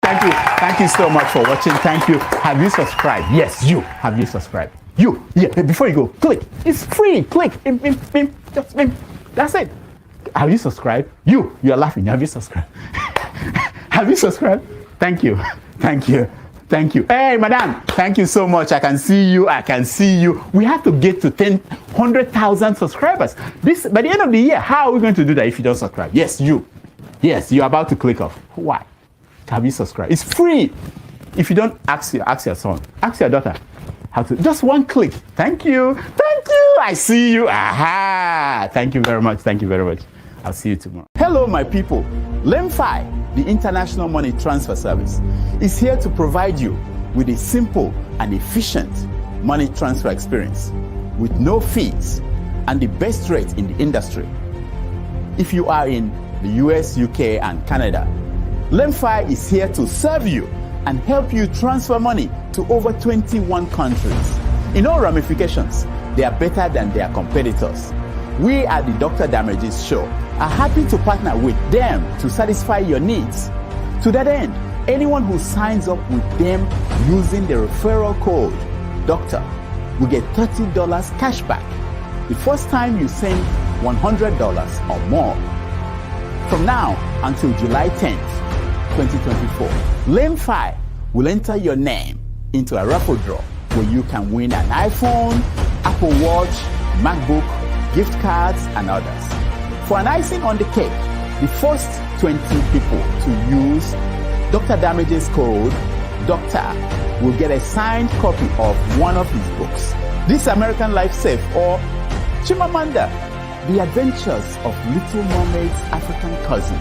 Thank you. Thank you so much for watching. Thank you. Have you subscribed? Yes, you. Have you subscribed? You. Yeah. Before you go, click. It's free. Click. Just that's it. Have you subscribed? You are laughing. Have you subscribed? Have you subscribed? Thank you. Thank you. Thank you. Hey, madam. Thank you so much. I can see you. I can see you. We have to get to 100,000 subscribers. By the end of the year, how are we going to do that if you don't subscribe? Yes, you. Yes, you're about to click off. Why? Have you subscribed? It's free. If you don't, ask your son. Ask your daughter. How to? Just one click. Thank you. Thank you. I see you. Aha. Thank you very much. Thank you very much. I'll see you tomorrow. Hello, my people. LEMFI, the International Money Transfer Service, is here to provide you with a simple and efficient money transfer experience with no fees and the best rate in the industry. If you are in the US, UK, and Canada, LEMFI is here to serve you and help you transfer money to over 21 countries. In all ramifications, they are better than their competitors. We at the Dr. Damages Show are happy to partner with them to satisfy your needs. To that end, anyone who signs up with them using the referral code DOCTOR will get $30 cash back the first time you send $100 or more. From now until July 10th, 2024, LEMFI will enter your name into a raffle draw where you can win an iPhone, Apple Watch, MacBook, gift cards, and others. For an icing on the cake, the first 20 people to use Dr. Damages code DOCTOR will get a signed copy of one of his books, This American Life Safe or Chimamanda, The Adventures of Little Mermaid's African Cousin.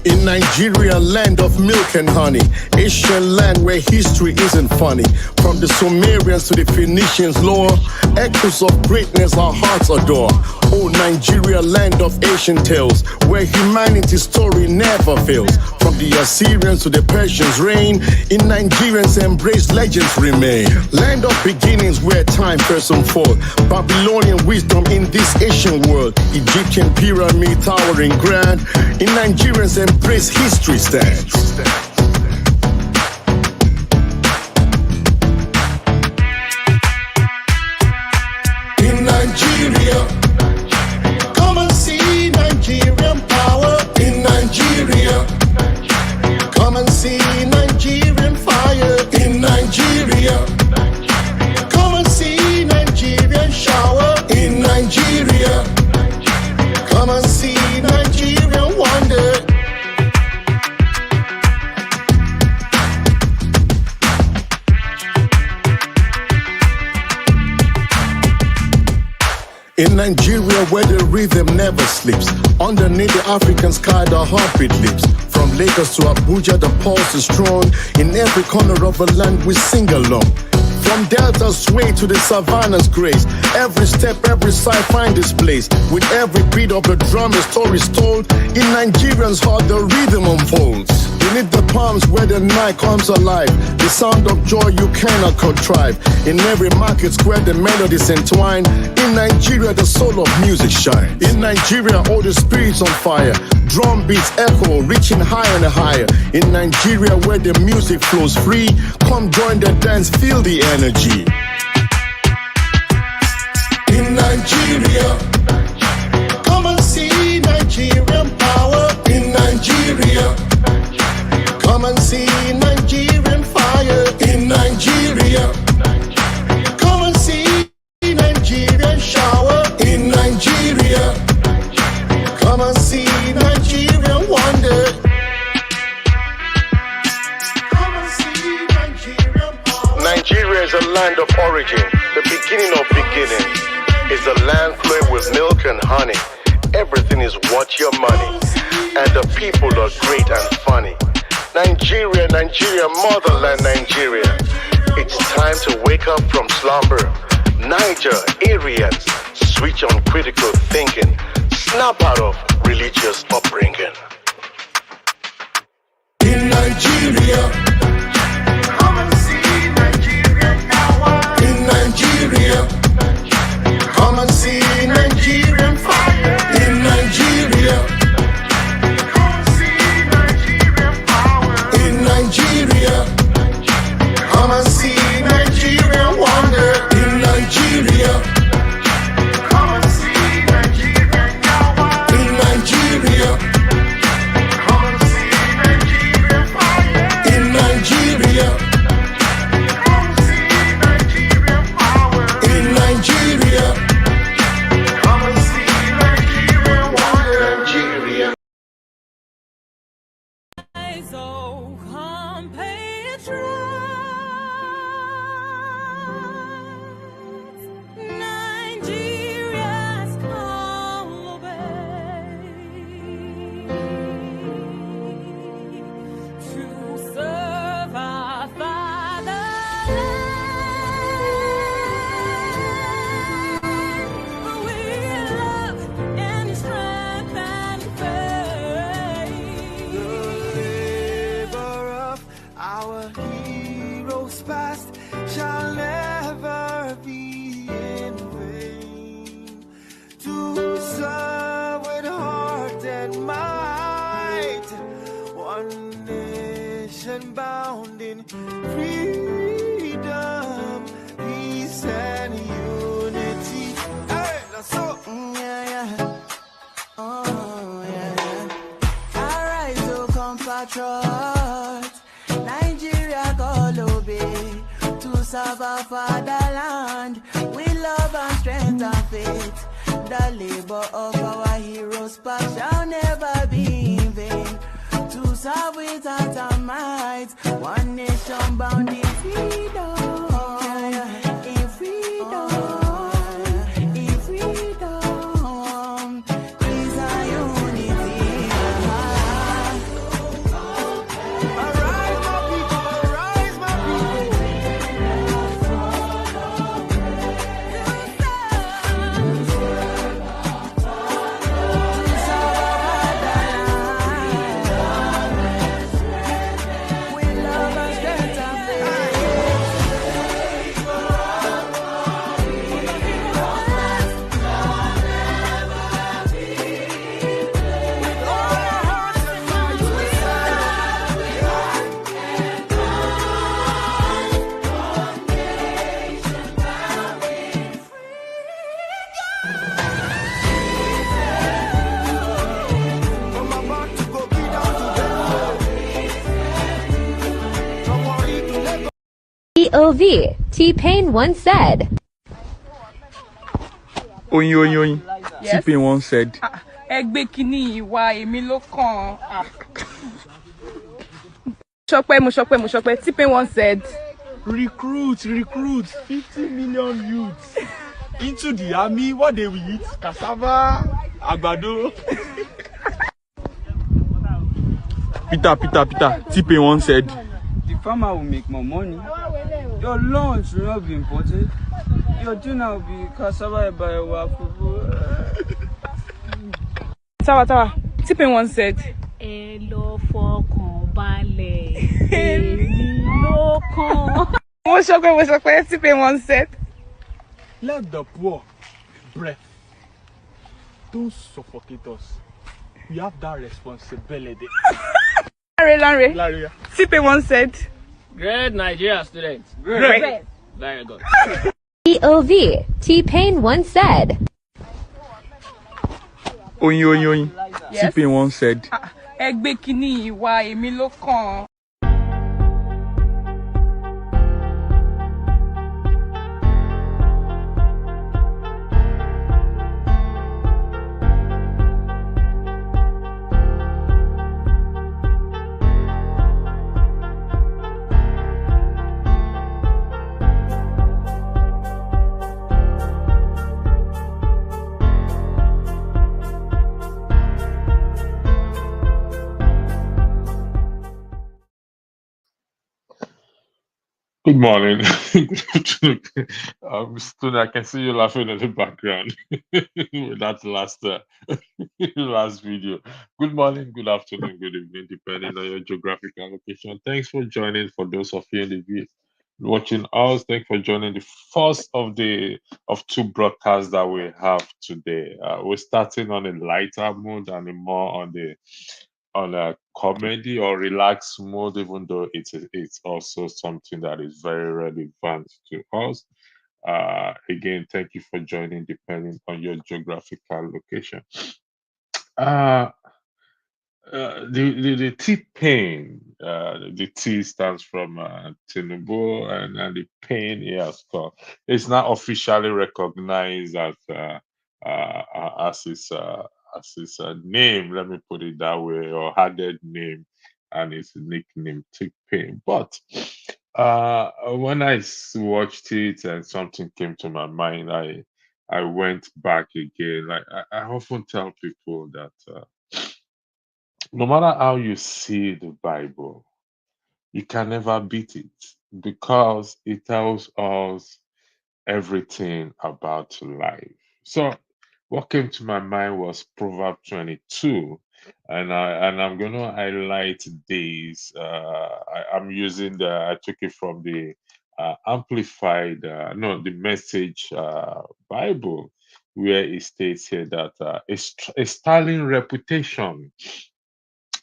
In Nigeria, land of milk and honey, Asian land where history isn't funny. From the Sumerians to the Phoenicians' lore, echoes of greatness our hearts adore. Oh, Nigeria, land of ancient tales, where humanity's story never fails. From the Assyrians to the Persians' reign, in Nigerians embrace legends remain. Land of beginnings where time first unfold. Babylonian wisdom in this ancient world. Egyptian pyramid towering grand. In Nigerians embrace history stands. In Nigeria, come and see Nigerian power. In Nigeria, come and see Nigerian fire. In Nigeria, come and see Nigerian shower. In Nigeria, come and see Nigerian wonder. In Nigeria, where the rhythm never sleeps, underneath the African sky, the heartbeat leaps. From Lagos to Abuja, the pulse is strong. In every corner of the land, we sing along. From Delta sway to the Savannah's grace, every step, every side find its place. With every beat of the drum, a story's told. In Nigerians' heart, the rhythm unfolds. Beneath the palms where the night comes alive, the sound of joy you cannot contrive. In every market square, the melodies entwine. In Nigeria, the soul of music shines. In Nigeria, all the spirits on fire. Drum beats echo, reaching higher and higher. In Nigeria, where the music flows free, come join the dance, feel the energy. In Nigeria, come and see Nigerian power. In Nigeria, come and see Nigerian fire. In Nigeria, come and see Nigerian shower. In Nigeria, come and see Nigerian wonder. Come and see Nigerian power. Nigeria is a land of origin, the beginning of beginning. It's a land flowing with milk and honey. Everything is worth your money, and the people are great and funny. Nigeria, Nigeria, motherland Nigeria. It's time to wake up from slumber. Niger, Aryans, switch on critical thinking. Snap out of religious upbringing. in Nigeria. Come and see Nigerian power in Nigeria. Come and see Nigerian fire in Nigeria. Come and see Nigerian power in Nigeria. Come and see Nigerian wonder in Nigeria. Come and see Nigerian power in Nigeria. Come and see Nigerian fire in Nigeria. Come and see Nigerian power in Nigeria. Come and see Nigerian wonder, Nigeria. So compatriots, Nigeria's call obey to serve our fatherland. We love and strength and faith. Our heroes past shall never be in vain. To serve with heart and might, one nation bound in freedom, peace and unity. Hey, that's so, oh yeah. Alright, so compatriots, Nigeria call obey to serve our fatherland with love and strength and faith. The labor of our heroes past shall never be in vain. To serve with heart and might, one nation bound in freedom. In freedom, in freedom, peace and unity. Arise, my people, arise, my with love and strength and faith. With all our hearts and minds we from about to go be down to Benue. From Warri to Lagos. POV, T-Pain once said. Oyin, oyin, oyin. Yes. T-Pain once said. Ẹgbẹ́ kìíní ìwà èmi ló kàn. Mo ṣọpẹ́. T-Pain once said. Recruit 50 million youths into the army. What they will eat? Cassava, àgbàdo. Peter. T-Pain once said. The farmer will make more money. Your lunch will not be imported. Your dinner will be cassava by a Tawa. T-Pain once said. Ẹ lọ fọkàn balẹ̀, èmi ló kàn. Mo ṣọpẹ́. T-Pain once said. Let the poor breath. Don't suffocate us. We have that responsibility. Lanre. Laria. T-Pain once said. Great Nigeria students. Great. Very good. POV, T-Pain once said. Oyin. Yes. T-Pain once said. Ẹgbẹ́ kìíní ìwà èmi ló kàn. Good morning. Good afternoon. Stone, I can see you laughing in the background. That's last last video. Good morning, good afternoon, good evening, depending on your geographical location. Thanks for joining. For those of you in the view watching us, thanks for joining the first of two broadcasts that we have today. We're starting on a lighter mood and a more on a comedy or relaxed mode, even though it's also something that is very relevant to us. Again, thank you for joining, depending on your geographical location. Uh, the T-Pain, the T stands from Tinubu, and the pain he has got. It's now officially recognized as his name. Let me put it that way, or added name, and his nickname T-Pain. But when watched it and something came to my mind, I went back again. Like I often tell people that. No matter how you see the Bible, you can never beat it because it tells us everything about life. So, what came to my mind was Proverbs 22, and I'm gonna highlight these. I'm using I took it from the amplified, no, the Message Bible, where it states here that a sterling reputation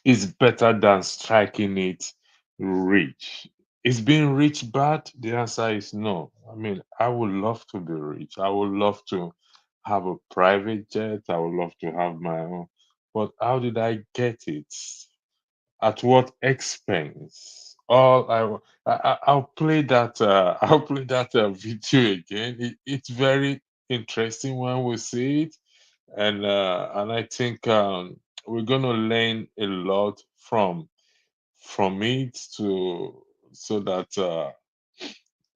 is better than striking it rich. Is being rich bad? The answer is no. I mean, I would love to be rich. I would love to have a private jet. I would love to have my own. But how did I get it? At what expense? I'll play that. I'll play that video again. It's very interesting when we see it, and I think we're gonna learn a lot from it to so that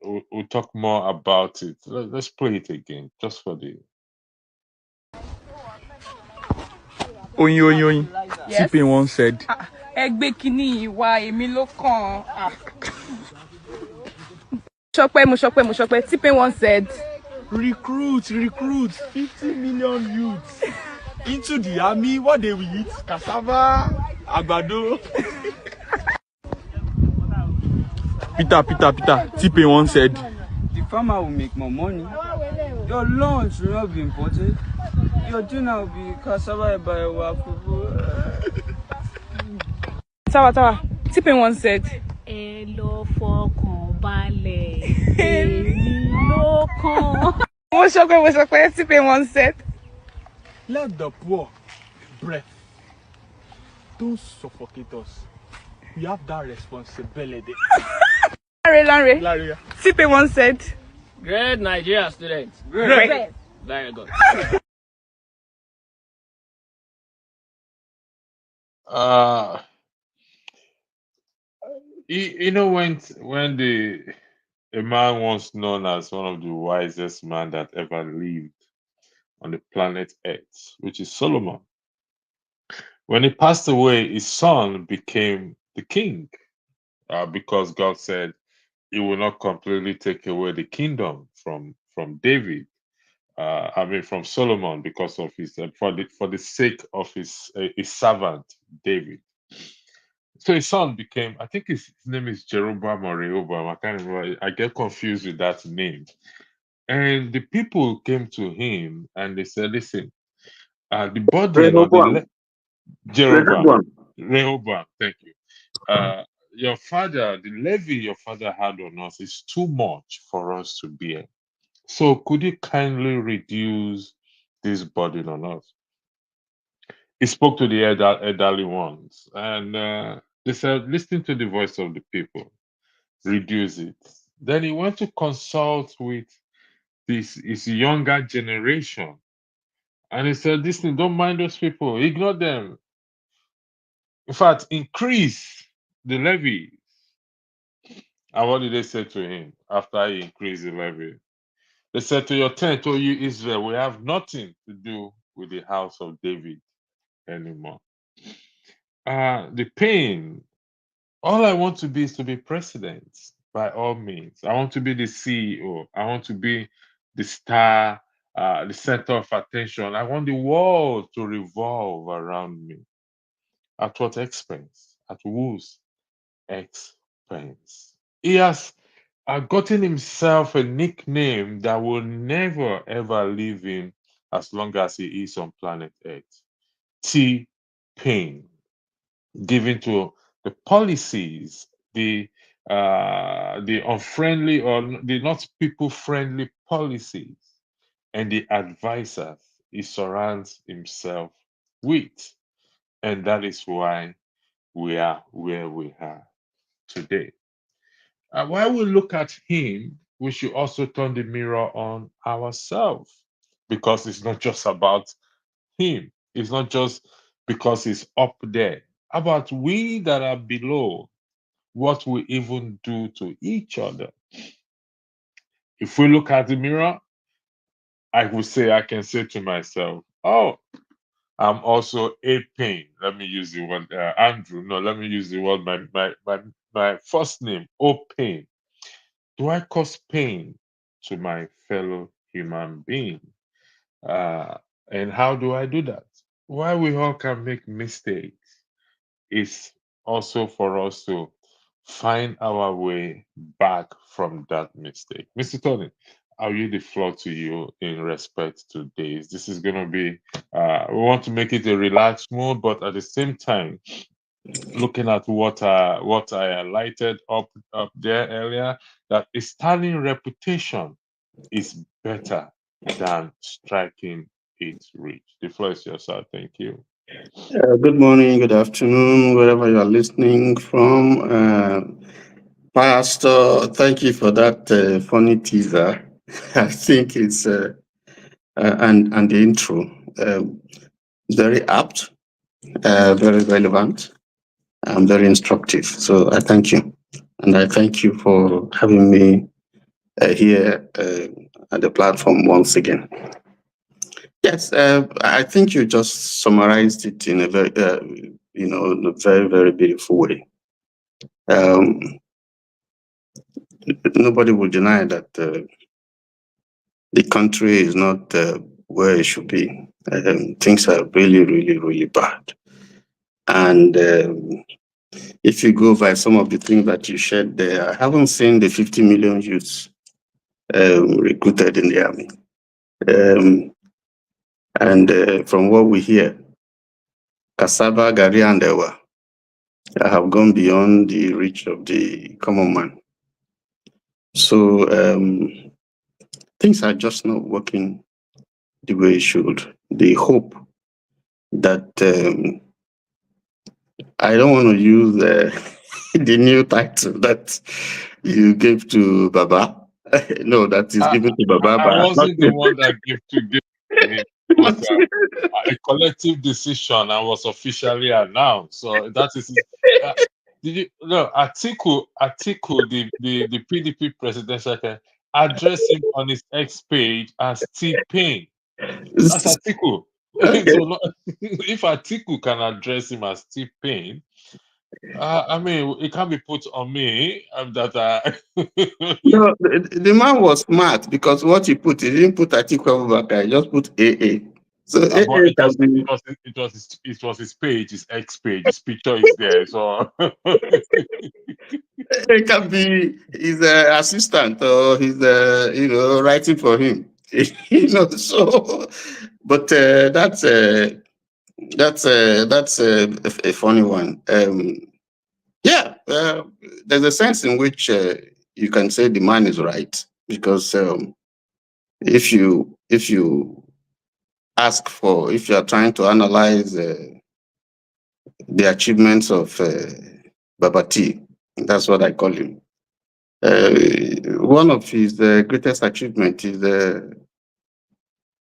we'll talk more about it. Let's play it again just for the. Oyin oyin oyin. Yes. T-Pain once said, Ẹ gbé kíní ìwà èmi ló kàn. Mo sọ pé T-Pain once said. recruit 50 million youths into the army. What they will eat? Cassava, àgbàdo. Peter. T-Pain once said, The farmer will make more money. Your lunch will not be imported. Your dinner will be cassava by Tawa. T-Pain once said. Ẹ lọ fọkàn balẹ̀, èmi ló kàn. Mo sọ pé T-Pain once said. let the poor breath don't suffocate us. We have that responsibility. Lanre. T-Pain once said. Great Nigeria students. Great. Very good. You know when a man once known as one of the wisest man that ever lived on the planet Earth, which is Solomon. When he passed away, his son became the king because God said he will not completely take away the kingdom from David. I mean, from Solomon, because of his for the sake of his servant David. So his son became, I think his name is Jeroboam or Rehoboam. I can't remember. I get confused with that name. And the people came to him and they said, "Listen, the burden or the Jeroboam, Rehoboam, thank you. Your father, the levy your father had on us is too much for us to bear. So could you kindly reduce this burden on us?" He spoke to the elderly ones, and they said, "Listen to the voice of the people, reduce it." Then he went to consult with this his younger generation, and he said, "Listen, don't mind those people, ignore them. In fact, increase the levy." And what did they say to him after he increased the levy? They said, "To your tent, O you Israel, we have nothing to do with the house of David anymore." The pain, all I want to be is to be president by all means. I want to be the CEO. I want to be the star the center of attention. I want the world to revolve around me. At what expense? At whose expense? He has gotten himself a nickname that will never ever leave him as long as he is on planet Earth. T-Pain, given to the policies, the unfriendly or the not people friendly policies, and the advisors he surrounds himself with, and that is why we are where we are today. While we look at him, we should also turn the mirror on ourselves, because it's not just about him. It's not just because he's up there. About we that are below, what we even do to each other. If we look at the mirror, I can say to myself, oh, I'm also a pain. Let me use the word Andrew. No, let me use the word my first name, O Pain. Do I cause pain to my fellow human being? Uh, and how do I do that? While we all can make mistakes, it's also for us to find our way back from that mistake. Mr. Tony, I'll yield the floor to you in respect to this. This is going to be, we want to make it a relaxed mood, but at the same time, looking at what I highlighted up there earlier, that a sterling reputation is better than striking it rich. The floor is yours, sir. Thank you. Good morning, good afternoon, wherever you are listening from. Pastor, thank you for that funny teaser. I think it's and the intro very apt, very relevant, and very instructive. So I thank you, and I thank you for having me here at the platform once again. Yes, I think you just summarized it in a very, in a very, very beautiful way. Nobody will deny that the country is not where it should be. Things are really, really, really bad. And if you go by some of the things that you shared there, I haven't seen the 50 million youths recruited in the army. And from what we hear, cassava, gari, and ewa have gone beyond the reach of the common man. So things are just not working the way it should. The hope that I don't want to use the new title that you gave to Baba. No, that is given to Baba. I wasn't the one that gave to him. It was a collective decision and was officially announced. So that is. Did you no Atiku, the PDP presidential candidate, addressed him on his X page as T-Pain. That's Atiku. Okay. So if Atiku can address him as T-Pain, I mean, it can't be put on me that No, the man was smart because what he didn't put Atiku Abubakar, he just put AA. So AA but it can be, was his page, his X page, his picture is there. So it can be his assistant or his writing for him. So but that's a funny one. Yeah, there's a sense in which you can say the man is right because if you if you are trying to analyze the achievements of Baba T, that's what I call him. One of his greatest achievements is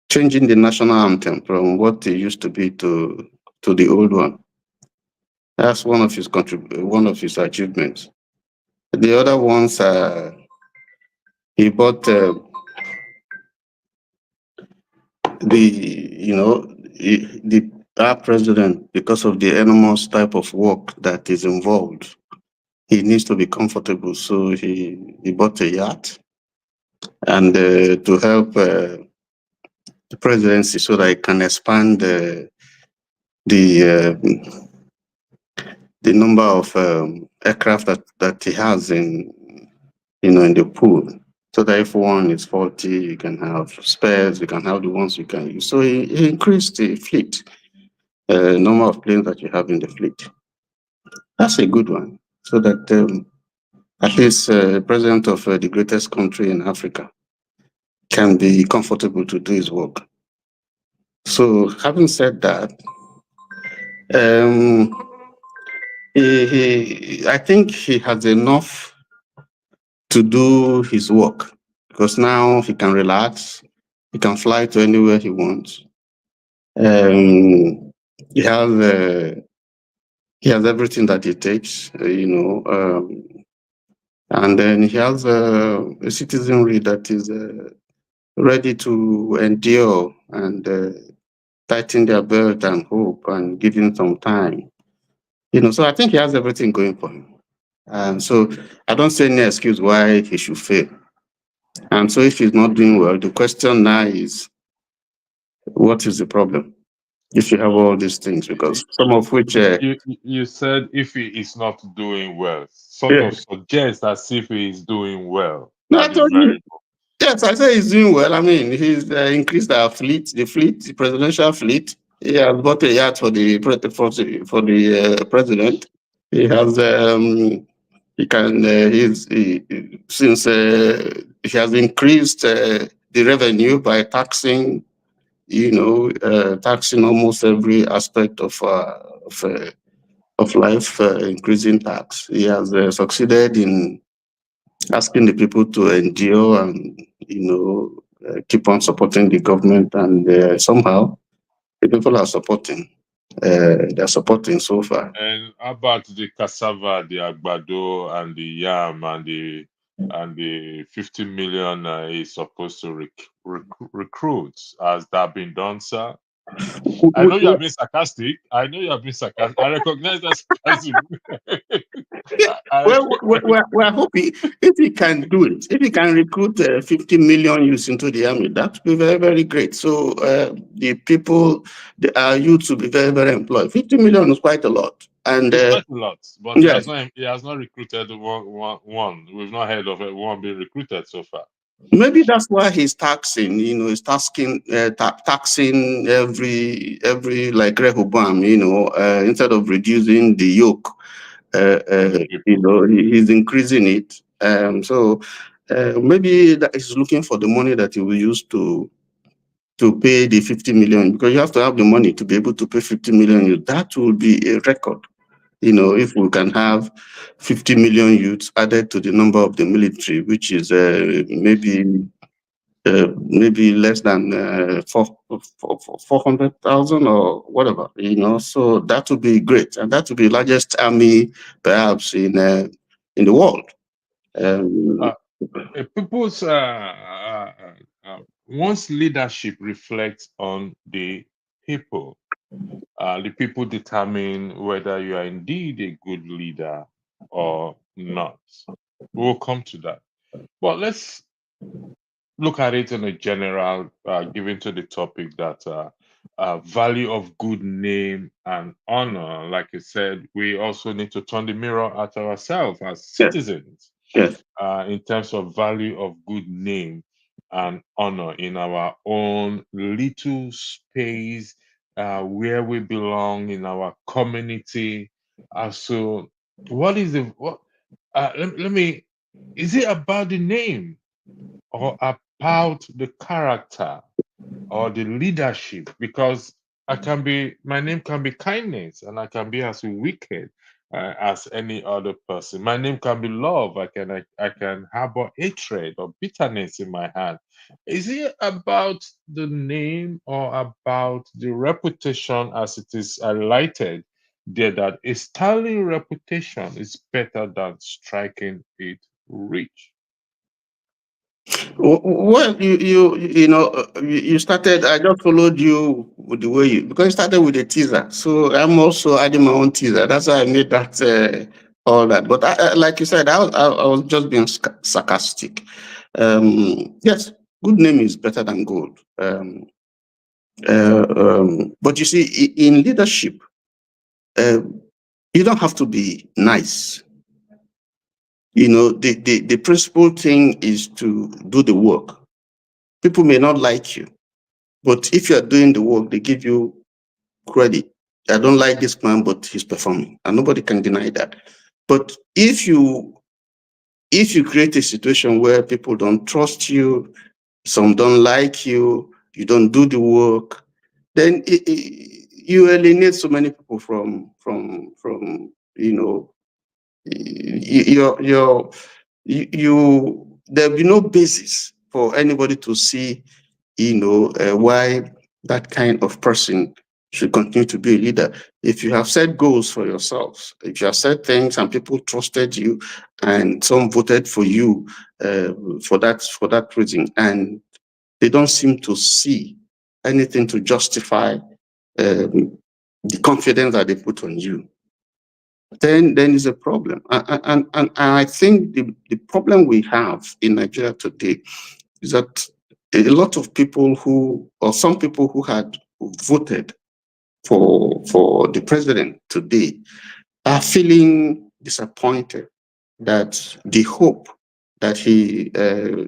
changing the national anthem from what it used to be to the old one. That's one of his achievements. The other ones he bought our president, because of the enormous type of work that is involved, he needs to be comfortable. So he bought a yacht, and to help presidency so that he can expand the number of aircraft that he has in the pool. So that if one is faulty, you can have spares, you can have the ones you can use. So he increased the fleet, number of planes that you have in the fleet. That's a good one. So that at least president of the greatest country in Africa can be comfortable to do his work. So having said that, I think he has enough to do his work, because now he can relax, he can fly to anywhere he wants. He has everything that it takes, and then he has a citizenry that is ready to endure and tighten their belt and hope and give him some time. So I think he has everything going for him. So I don't see any excuse why he should fail. And so if he's not doing well, the question now is, what is the problem? If you have all these things, because some of which you said if he is not doing well, sort of suggests as if he is doing well. No, I told you. Yes, I say he's doing well. I mean, he's increased our fleet, the presidential fleet. He has bought a yacht for the president. He has since he has increased the revenue by taxing, taxing almost every aspect of life, increasing tax. He has succeeded in asking the people to endure and keep on supporting the government, and somehow the people are supporting. They're supporting so far. And how about the cassava, the agbado, and the yam, and the 50 million is supposed to recruit? Has that been done, sir? I know you have been sarcastic. I recognize that sarcasm. We're hoping if he can do it, if he can recruit 50 million youths into the army, that would be very, very great. So the people, our youth will be very, very employed. 50 million is quite a lot. And it's quite a lot, but yes. he has not recruited one. We've not heard of one being recruited so far. Maybe that's why he's taxing. He's taxing every like Rehoboam. Instead of reducing the yoke, he's increasing it. So maybe that he's looking for the money that he will use to pay the 50 million, because you have to have the money to be able to pay 50 million. That will be a record. If we can have 50 million youths added to the number of the military, which is maybe less than 400,000 or whatever, so that would be great, and that would be the largest army perhaps in the world. People's once leadership reflects on the people determine whether you are indeed a good leader or not. We'll come to that. But let's look at it in a general, given to the topic that value of good name and honor. Like I said, we also need to turn the mirror at ourselves as citizens. Yes. In terms of value of good name and honor in our own little space, where we belong in our community. So what is is it about the name or about the character or the leadership? Because my name can be kindness, and I can be as wicked as any other person. My name can be love. I can harbor hatred or bitterness in my heart. Is it about the name or about the reputation, as it is highlighted there, that a sterling reputation is better than striking it rich? Well, you started. I just followed you with the way because you started with a teaser. So I'm also adding my own teaser. That's why I made that all that. But like you said, I was just being sarcastic. Yes, good name is better than gold. But you see, in leadership, you don't have to be nice. You know, the principal thing is to do the work. People may not like you, but if you are doing the work, they give you credit. I don't like this man, but he's performing, and nobody can deny that. But if you create a situation where people don't trust you, some don't like you, you don't do the work, then you alienate so many people from you know there'll be no basis for anybody to see why that kind of person should continue to be a leader. If you have set goals for yourselves, if you have set things and people trusted you and some voted for you for that reason, and they don't seem to see anything to justify the confidence that they put on you, then is a problem. And I think the problem we have in Nigeria today is that a lot of people some people who had voted for the president today are feeling disappointed that the hope that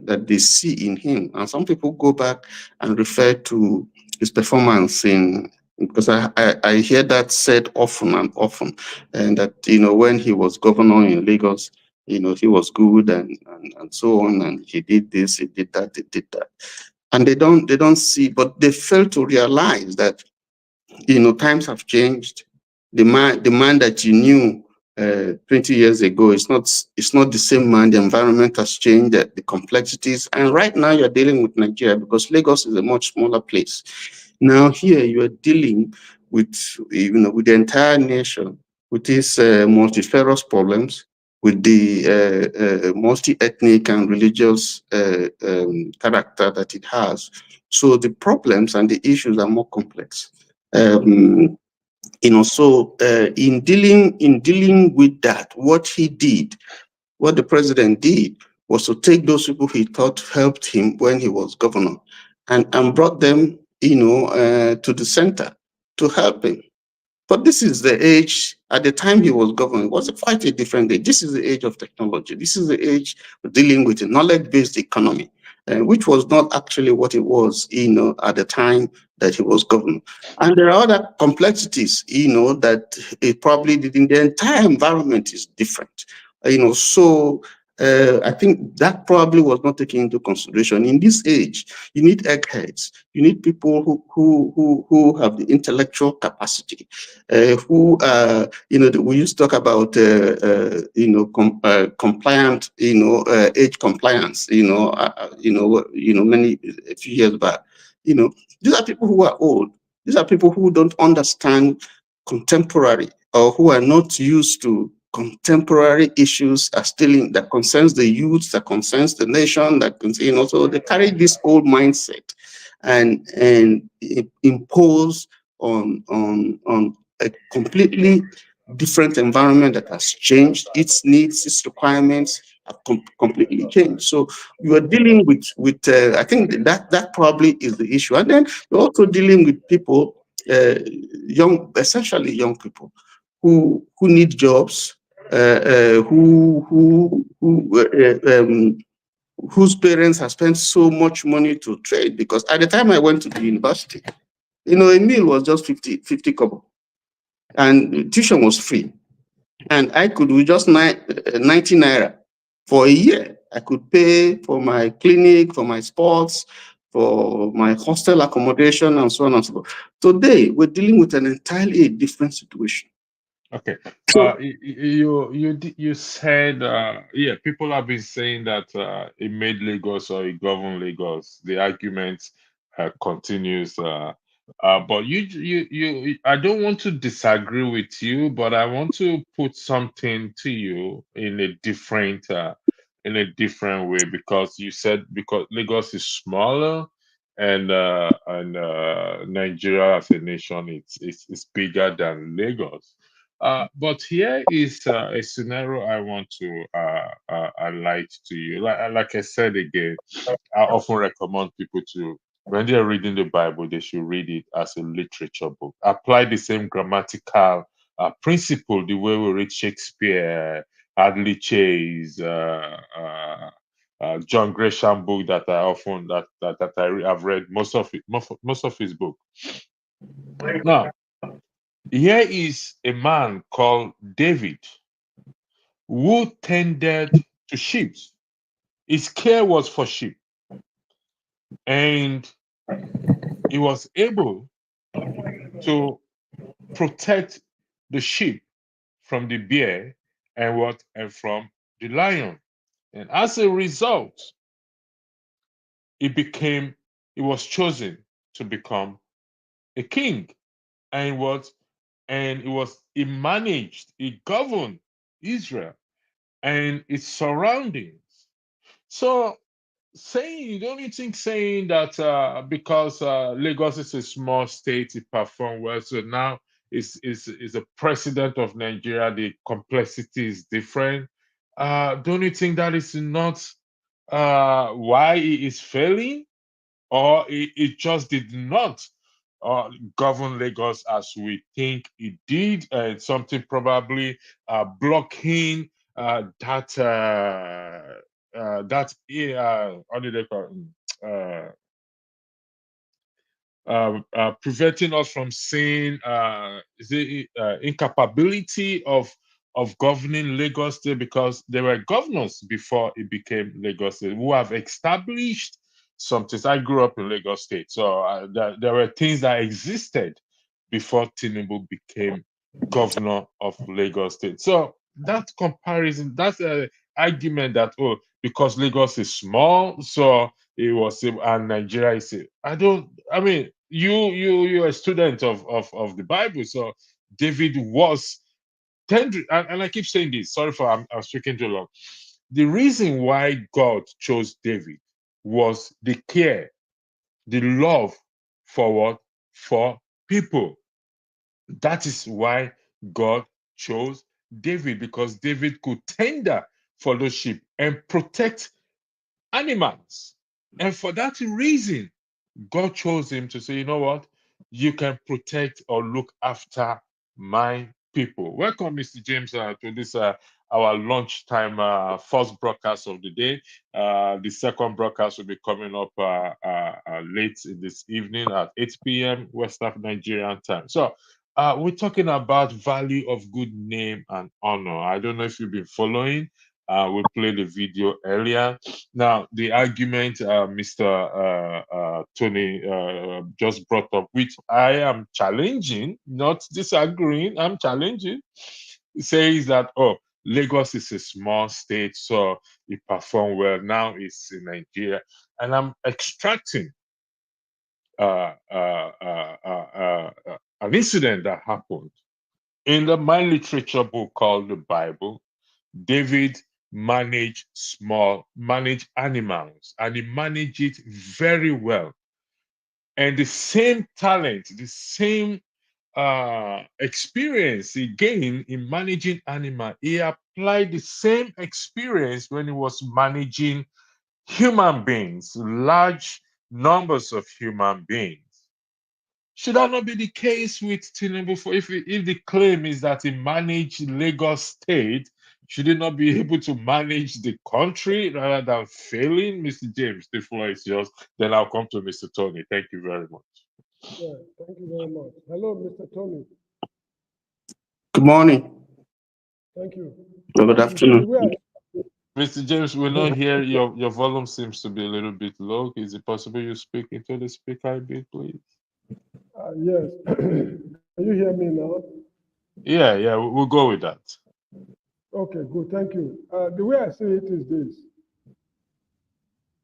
that they see in him, and some people go back and refer to his performance because I hear that said often and often, and that when he was governor in Lagos, he was good and so on, and he did this, he did that, he did that, and they don't see, but they fail to realize that times have changed. The man that you knew 20 years ago is not the same man. The environment has changed, the complexities, and right now you're dealing with Nigeria because Lagos is a much smaller place. Now here you are dealing with with the entire nation, with its multifarious problems, with the multi-ethnic and religious character that it has. So the problems and the issues are more complex. So in dealing with that, what the president did was to take those people he thought helped him when he was governor and brought them, to the center to help him. But this is the age, at the time he was governor, it was quite a different age. This is the age of technology. This is the age of dealing with a knowledge-based economy, which was not actually what it was, at the time that he was governor. And there are other complexities, that it probably did in the entire environment is different. So I think that probably was not taken into consideration. In this age, you need eggheads. You need people who have the intellectual capacity, who we used to talk about compliant, age compliance. A few years back. These are people who are old. These are people who don't understand contemporary, or who are not used to contemporary issues that concerns the youth, that concerns the nation, so they carry this old mindset and impose on a completely different environment that has changed. Its needs, its requirements have completely changed. So you are dealing with I think that probably is the issue. And then you're also dealing with people, essentially young people who need jobs, whose parents have spent so much money to trade. Because at the time I went to the university, a meal was just 50 kobo, and tuition was free. And I could, with just 90 naira for a year, I could pay for my clinic, for my sports, for my hostel accommodation, and so on and so forth. Today, we're dealing with an entirely different situation. Okay. So You said people have been saying that it made Lagos or it governed Lagos. The argument continues. But I don't want to disagree with you, but I want to put something to you in a different way, because you said because Lagos is smaller and Nigeria as a nation it's bigger than Lagos. But here is a scenario I want to highlight to you. Like I said again, I often recommend people to when they are reading the Bible, they should read it as a literature book. Apply the same grammatical principle the way we read Shakespeare, Hadley Chase, John Gresham book that I often I've read most of it, most of his book. Now, here is a man called David who tended to sheep. His care was for sheep, and he was able to protect the sheep from the bear and from the lion. And as a result, he was chosen to become a king. And he managed, he governed Israel and its surroundings. So the only thing saying that because Lagos is a small state, it performed well. So now is a president of Nigeria, the complexity is different. Don't you think that is not why he is failing, or it just did not govern Lagos as we think it did, and something probably blocking that how do they call it? Preventing us from seeing incapability of governing Lagos State, because there were governors before it became Lagos State who have established some things. I grew up in Lagos State, so there were things that existed before Tinubu became governor of Lagos State. So that comparison, that's an argument that, oh, because Lagos is small, so it was, and Nigeria is, you're a student of the Bible, so David was tendering, and I keep saying this, sorry for I'm speaking too long. The reason why God chose David was the care, the love for what? For people. That is why God chose David, because David could tender for those sheep and protect animals. And for that reason, God chose him to say, you know what? You can protect or look after my people. Welcome, Mr. James, to this our lunchtime first broadcast of the day. The second broadcast will be coming up late this evening at 8 p.m. West Nigerian time. So we're talking about value of good name and honor. I don't know if you've been following. We played the video earlier. Now, the argument Mr. Tony just brought up, which I am challenging, not disagreeing, I'm challenging, says that, oh, Lagos is a small state, so it performed well. Now it's in Nigeria. And I'm extracting an incident that happened in my literature book called the Bible. David managed animals, and he managed it very well. And the same talent, the same experience he gained in managing animals, he applied the same experience when he was managing human beings, large numbers of human beings. Should that not be the case with Tinubu? If the claim is that he managed Lagos State, should he not be able to manage the country rather than failing? Mr. James, the floor is yours. Then I'll come to Mr. Tony. Thank you very much. Yeah, thank you very much. Hello, Mr. Tony. Good morning. Thank you. Good afternoon. Mr. James, we're not here. Your volume seems to be a little bit low. Is it possible you speak into the speaker a bit, please? Yes. Can you hear me now? Yeah, we'll go with that. Okay, good. Thank you. The way I see it is this.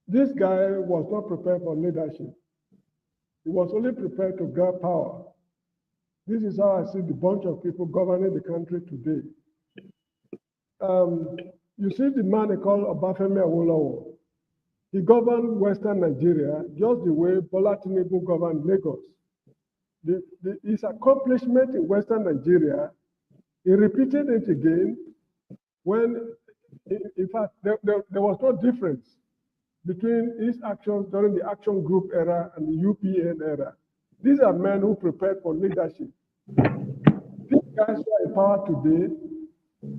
This guy was not prepared for leadership. He was only prepared to grab power. This is how I see the bunch of people governing the country today. You see the man they call Obafemi Awolowo. He governed Western Nigeria just the way Bola Tinubu governed Lagos. His accomplishment in Western Nigeria, he repeated it again when, in fact, there was no difference. between his actions during the Action Group era and the UPN era. These are men who prepared for leadership. These guys who are in power today,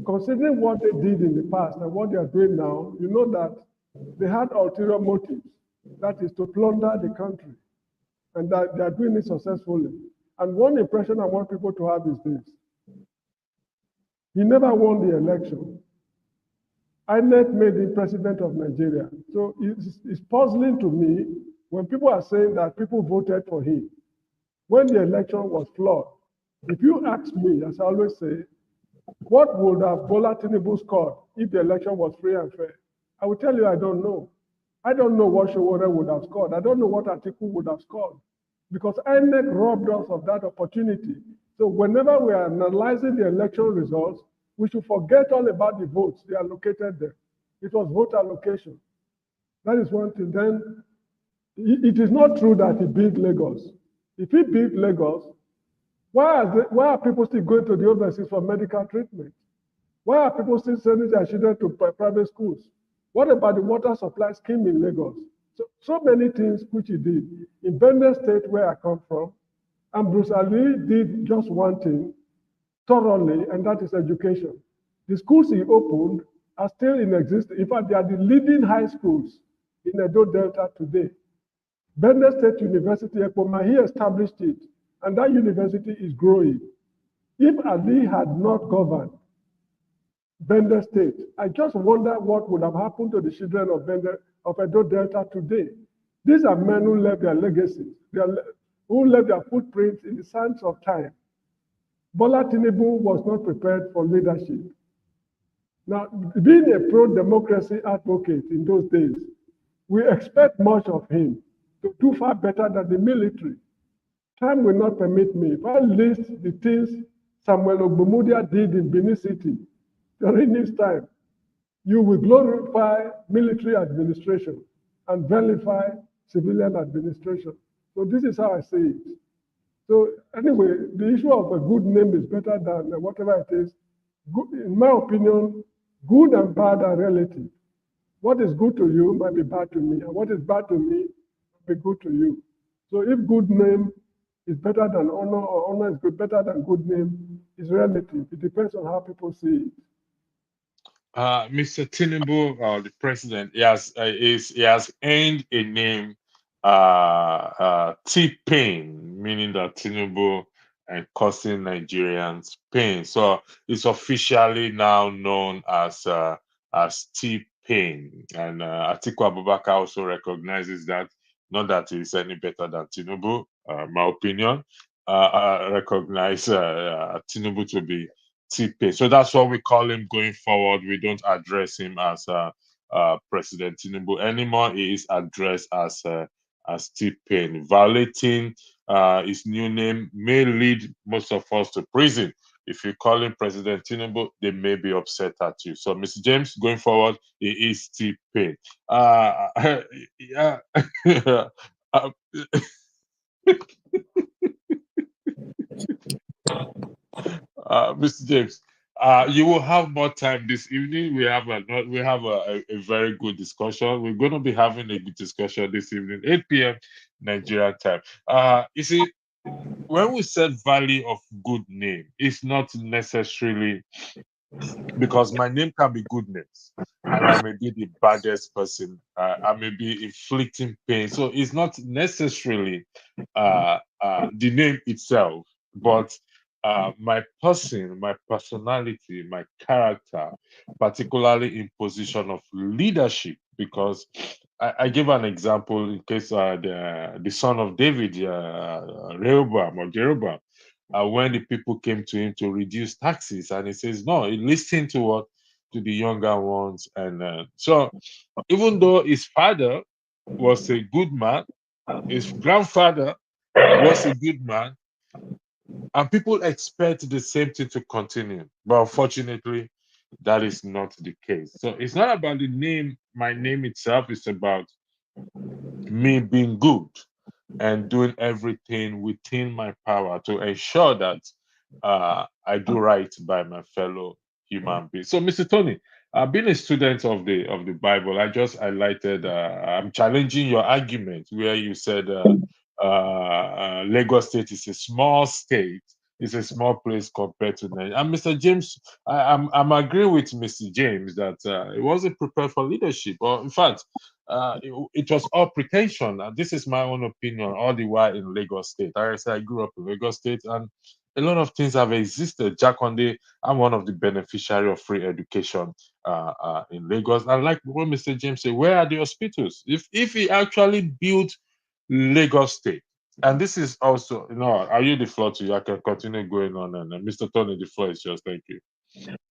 considering what they did in the past and what they are doing now, you know that they had ulterior motives. That is to plunder the country, and that they are doing it successfully. And one impression I want people to have is this: he never won the election. INEC made him president of Nigeria. So it's puzzling to me when people are saying that people voted for him when the election was flawed. If you ask me, as I always say, what would have Bola Tinubu scored if the election was free and fair? I will tell you, I don't know. I don't know what Showore would have scored. I don't know what Atiku would have scored, because INEC robbed us of that opportunity. So whenever we are analyzing the election results, we should forget all about the votes. They allocated them. It was vote allocation. That is one thing. Then it is not true that he beat Lagos. If he beat Lagos, why are people still going to the overseas for medical treatment? Why are people still sending their children to private schools? What about the water supply scheme in Lagos? So many things which he did. In Benue State, where I come from, and Bruce Ali did just one thing thoroughly, and that is education. The schools he opened are still in existence. In fact, they are the leading high schools in Edo Delta today. Benue State University, Ekpoma, he established it, and that university is growing. If Ali had not governed Benue State, I just wonder what would have happened to the children of Edo Delta today. These are men who left their legacies, who left their footprints in the sands of time. Bola Tinubu was not prepared for leadership. Now, being a pro-democracy advocate in those days, we expect much of him to do far better than the military. Time will not permit me. If I list the things Samuel Ogbomudia did in Benin City during his time, you will glorify military administration and vilify civilian administration. So this is how I see it. So anyway, the issue of a good name is better than whatever it is. Good, in my opinion, good and bad are relative. What is good to you might be bad to me, and what is bad to me might be good to you. So if good name is better than honor, or honor is better than good name, is relative. It depends on how people see it. Mr. Tinubu, the president, he has earned a name, T-Pain, meaning that Tinubu and causing Nigerians pain. So it's officially now known as T-Pain, and Atiku Abubakar also recognizes that. Not that he's any better than Tinubu, my opinion. I recognize Tinubu to be T-Pain. So that's what we call him going forward. We don't address him as President Tinubu anymore. He is addressed as T-Pain. Violating his new name may lead most of us to prison. If you call him President Tinubu, they may be upset at you. So, Mr. James, going forward, he is T-Pain. Yeah. Mr. James, you will have more time this evening. We have a very good discussion. We're going to be having a good discussion this evening, 8 p.m. Nigerian time. You see, when we said value of good name, it's not necessarily because my name can be good names, and I may be the baddest person. I may be inflicting pain. So it's not necessarily the name itself, but my person, my personality, my character, particularly in position of leadership. Because I give an example in case the son of David, Rehoboam or Jeroboam, when the people came to him to reduce taxes, and he says, no, he listened to what? To the younger ones. And so even though his father was a good man, his grandfather was a good man, and people expect the same thing to continue. But unfortunately, that is not the case. So it's not about the name, my name itself, it's about me being good and doing everything within my power to ensure that I do right by my fellow human beings. So, Mr. Tony, I've been a student of the Bible. I just highlighted. I'm challenging your argument where you said Lagos State is a small state. It's a small place compared to Nigeria. And Mr. James, I'm agreeing with Mr. James that it wasn't prepared for leadership. Or in fact, it was all pretension. And this is my own opinion. All the while in Lagos State, I grew up in Lagos State, and a lot of things have existed. Jakonde, I'm one of the beneficiary of free education in Lagos. And like what Mr. James said, where are the hospitals? If he actually built Lagos State, and this is also, I yield the floor to you. I can continue going on, and Mr. Tony, the floor is yours. Thank you.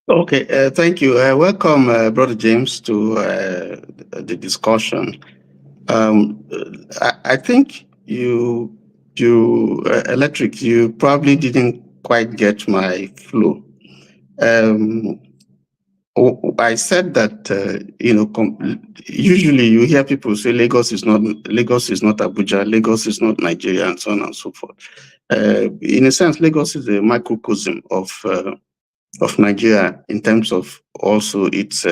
Okay, thank you. Welcome, Brother James, to the discussion. I think Electric, you probably didn't quite get my flow. I said that usually you hear people say Lagos is not Abuja, Lagos is not Nigeria, and so on and so forth. In a sense, Lagos is a microcosm of Nigeria in terms of also its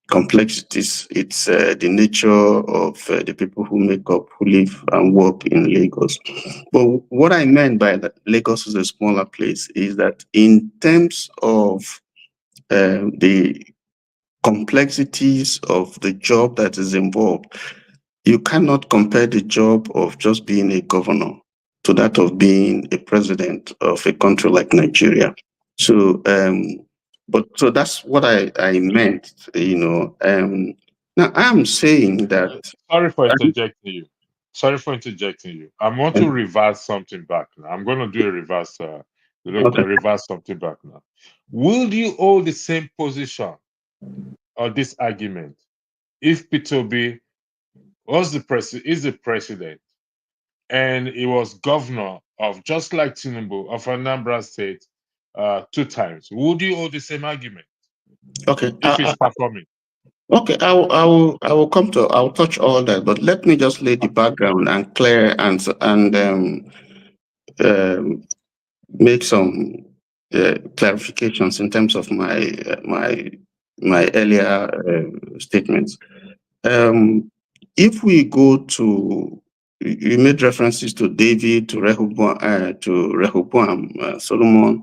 complexities, its the nature of the people who live and work in Lagos. But what I meant by that Lagos is a smaller place is that in terms of the complexities of the job that is involved, you cannot compare the job of just being a governor to that of being a president of a country like Nigeria. So, so that's what I meant, Now I'm saying that. Sorry for interjecting you. I want to reverse something back now. I'm going to do a reverse, reverse something back now. Will you hold the same position or this argument if P2B is the president and he was governor of, just like Tinubu, of Anambra State 2 times? Would you hold the same argument? Okay. If he's performing. Okay, I'll touch all that, but let me just lay the background and clear and make some clarifications in terms of my earlier statements. If we go to, you made references to David, to Rehoboam, Solomon,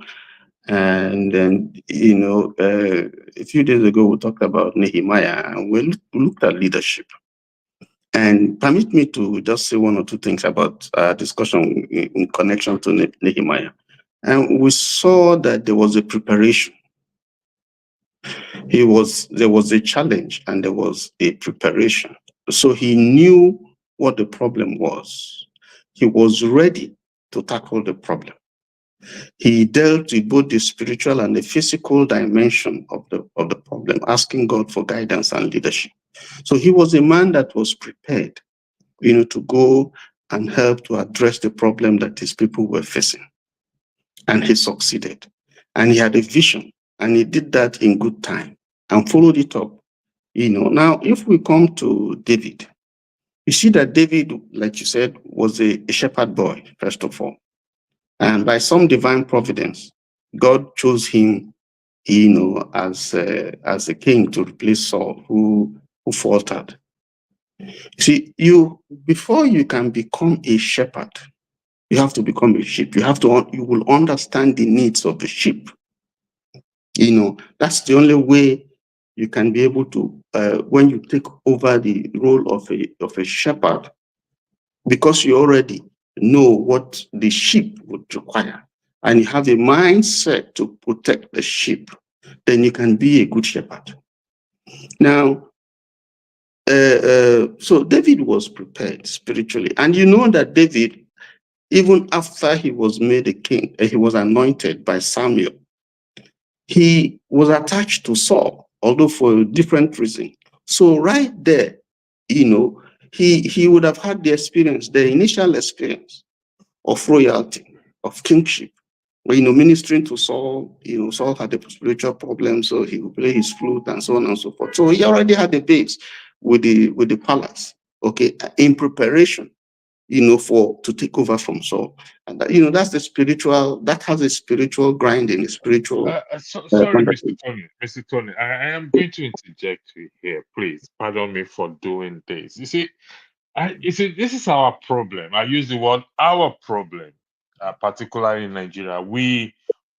and then a few days ago we talked about Nehemiah, and we looked at leadership. And permit me to just say one or two things about discussion in connection to Nehemiah. And we saw that there was a preparation. There was a challenge and there was a preparation. So he knew what the problem was. He was ready to tackle the problem. He dealt with both the spiritual and the physical dimension of the problem, asking God for guidance and leadership. So he was a man that was prepared, to go and help to address the problem that his people were facing. And he succeeded. And he had a vision, and he did that in good time and followed it up. Now, if we come to David, you see that David, like you said, was a shepherd boy, first of all. And by some divine providence, God chose him, as a king to replace Saul, who faltered. See, before you can become a shepherd, you have to become a sheep. You will understand the needs of the sheep. That's the only way you can be able to, when you take over the role of a shepherd, because you already know what the sheep would require, and you have a mindset to protect the sheep, then you can be a good shepherd. Now, so David was prepared spiritually, and you know that David, even after he was made a king, he was anointed by Samuel, he was attached to Saul, although for a different reason. So right there, he would have had the experience, the initial experience of royalty, of kingship. Ministering to Saul, Saul had a spiritual problem, so he would play his flute and so on and so forth. So he already had a base with the palace, okay, in preparation to take over from Saul. And that's the spiritual, that has a spiritual grinding, a spiritual. Sorry, Mr. Tony. Mr. Tony, I am going to interject you here. Please pardon me for doing this. You see, this is our problem. I use the word our problem, particularly in Nigeria. We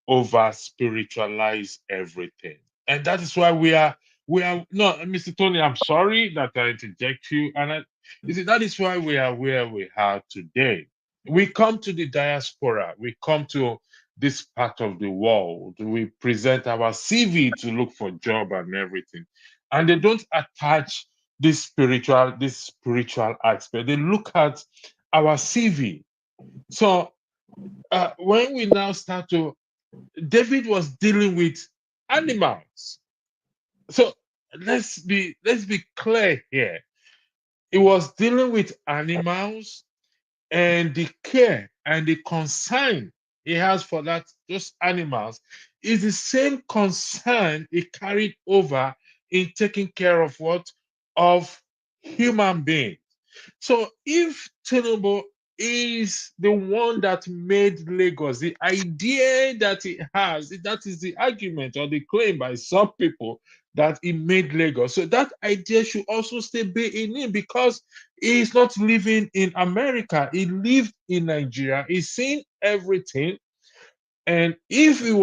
over spiritualize everything, and that is why we are no, Mr. Tony. I'm sorry that I interject you, and you see that is why we are where we are today. We come to the diaspora. We come to this part of the world. We present our CV to look for job and everything, and they don't attach this spiritual aspect. They look at our CV. So when we now start to, David was dealing with animals. So let's be clear here. He was dealing with animals, and the care and the concern he has for those animals is the same concern he carried over in taking care of what? Of human beings. So if Tinubu is the one that made Lagos, the idea that he has, that is the argument or the claim by some people that he made Lagos. So that idea should also still be in him, because he is not living in America. He lived in Nigeria. He's seen everything. And if he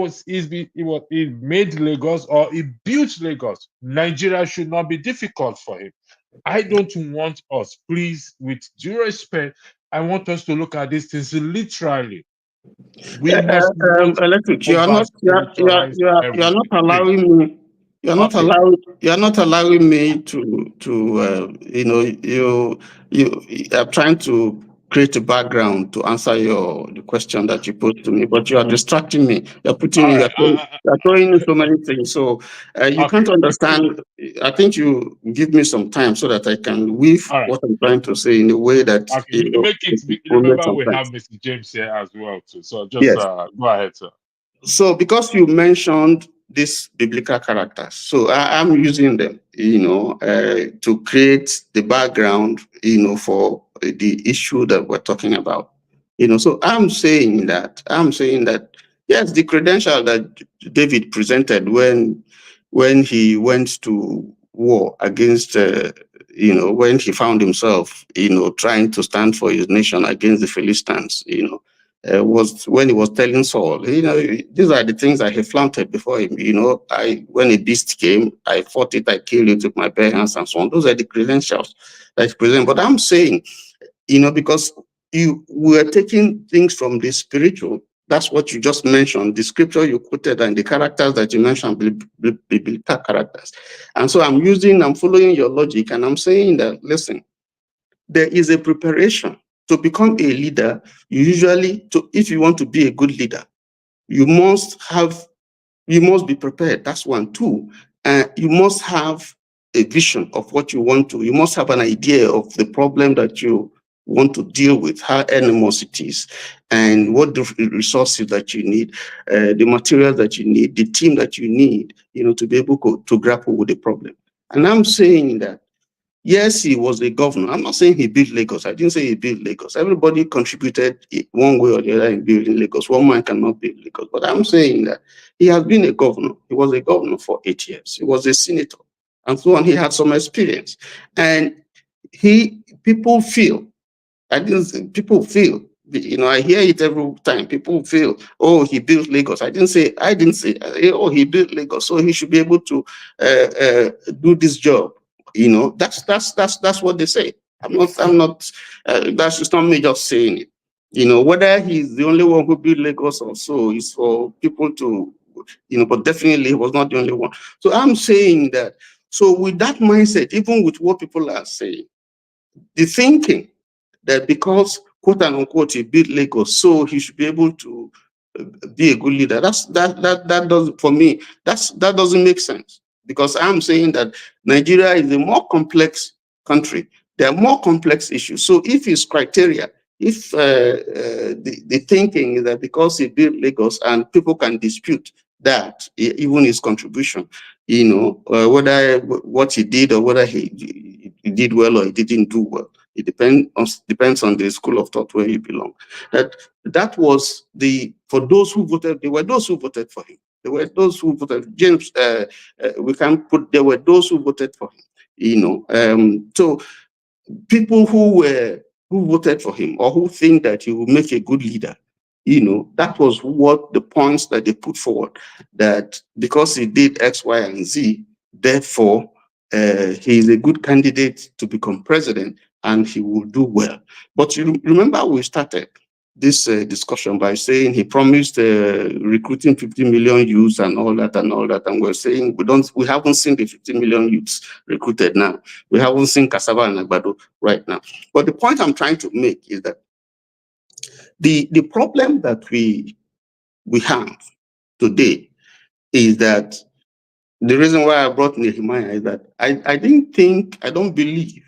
made Lagos or he built Lagos, Nigeria should not be difficult for him. I don't want us, please, with due respect, I want us to look at these things literally. We must not Electric, you are not allowing me. You're not allowing me to you are trying to create a background to answer the question that you put to me, but you are distracting me. You're putting me, you're throwing in so many things. So you can't understand. I think you give me some time so that I can weave what I'm trying to say in a way that make it. Remember, we have Mr. James here as well too. So just go ahead, sir. So because you mentioned these biblical characters, so I'm using them, to create the background, for the issue that we're talking about. So I'm saying that yes, the credential that David presented when he went to war against, when he found himself, trying to stand for his nation against the Philistines, was when he was telling Saul, these are the things I have flaunted before him. When a beast came, I fought it, I killed it with my bare hands and so on. Those are the credentials that he presents. But I'm saying, because we are taking things from the spiritual. That's what you just mentioned, the scripture you quoted and the characters that you mentioned, biblical characters. And so I'm following your logic, and I'm saying that, listen, there is a preparation. To become a leader, if you want to be a good leader, you must be prepared. That's one. Two, you must have a vision of what you want to. You must have an idea of the problem that you want to deal with, how enormous it is, and what the resources that you need, the materials that you need, the team that you need, to be able to grapple with the problem. And I'm saying that, yes, he was a governor. I'm not saying he built Lagos. I didn't say he built Lagos. Everybody contributed one way or the other in building Lagos. One man cannot build Lagos. But I'm saying that he has been a governor. He was a governor for 8 years. He was a senator and so on. He had some experience. And people feel, I hear it every time. People feel, oh, he built Lagos. I didn't say, oh, he built Lagos, so he should be able to do this job. That's what they say. That's just not me just saying it. Whether he's the only one who built Lagos or so is for people to, but definitely he was not the only one. So I'm saying that, so with that mindset, even with what people are saying, the thinking that because, quote unquote, he built Lagos, so he should be able to be a good leader. That doesn't, for me, that doesn't make sense. Because I'm saying that Nigeria is a more complex country. There are more complex issues. So if his criteria, if the thinking is that because he built Lagos and people can dispute that, even his contribution, whether what he did or whether he did well or he didn't do well, It depends on the school of thought where you belong. That was for those who voted. There were those who voted for him. There were those who voted. James, we can put. There were those who voted for him. So people who voted for him or who think that he will make a good leader, that was what the points that they put forward, that because he did X, Y, and Z, therefore he is a good candidate to become president and he will do well. But you remember we started this discussion by saying he promised recruiting 50 million youths and all that, and we're saying we haven't seen the 50 million youths recruited now. We haven't seen cassava and agbado right now. But the point I'm trying to make is that the problem that we have today is that the reason why I brought Nehemiah is that I don't believe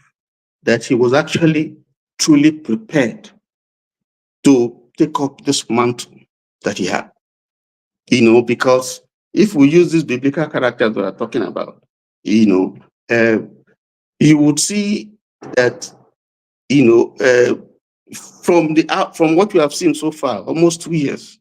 that he was actually truly prepared to take up this mantle that he had. Because if we use these biblical characters we are talking about, you would see that, from what we have seen so far, almost 2 years,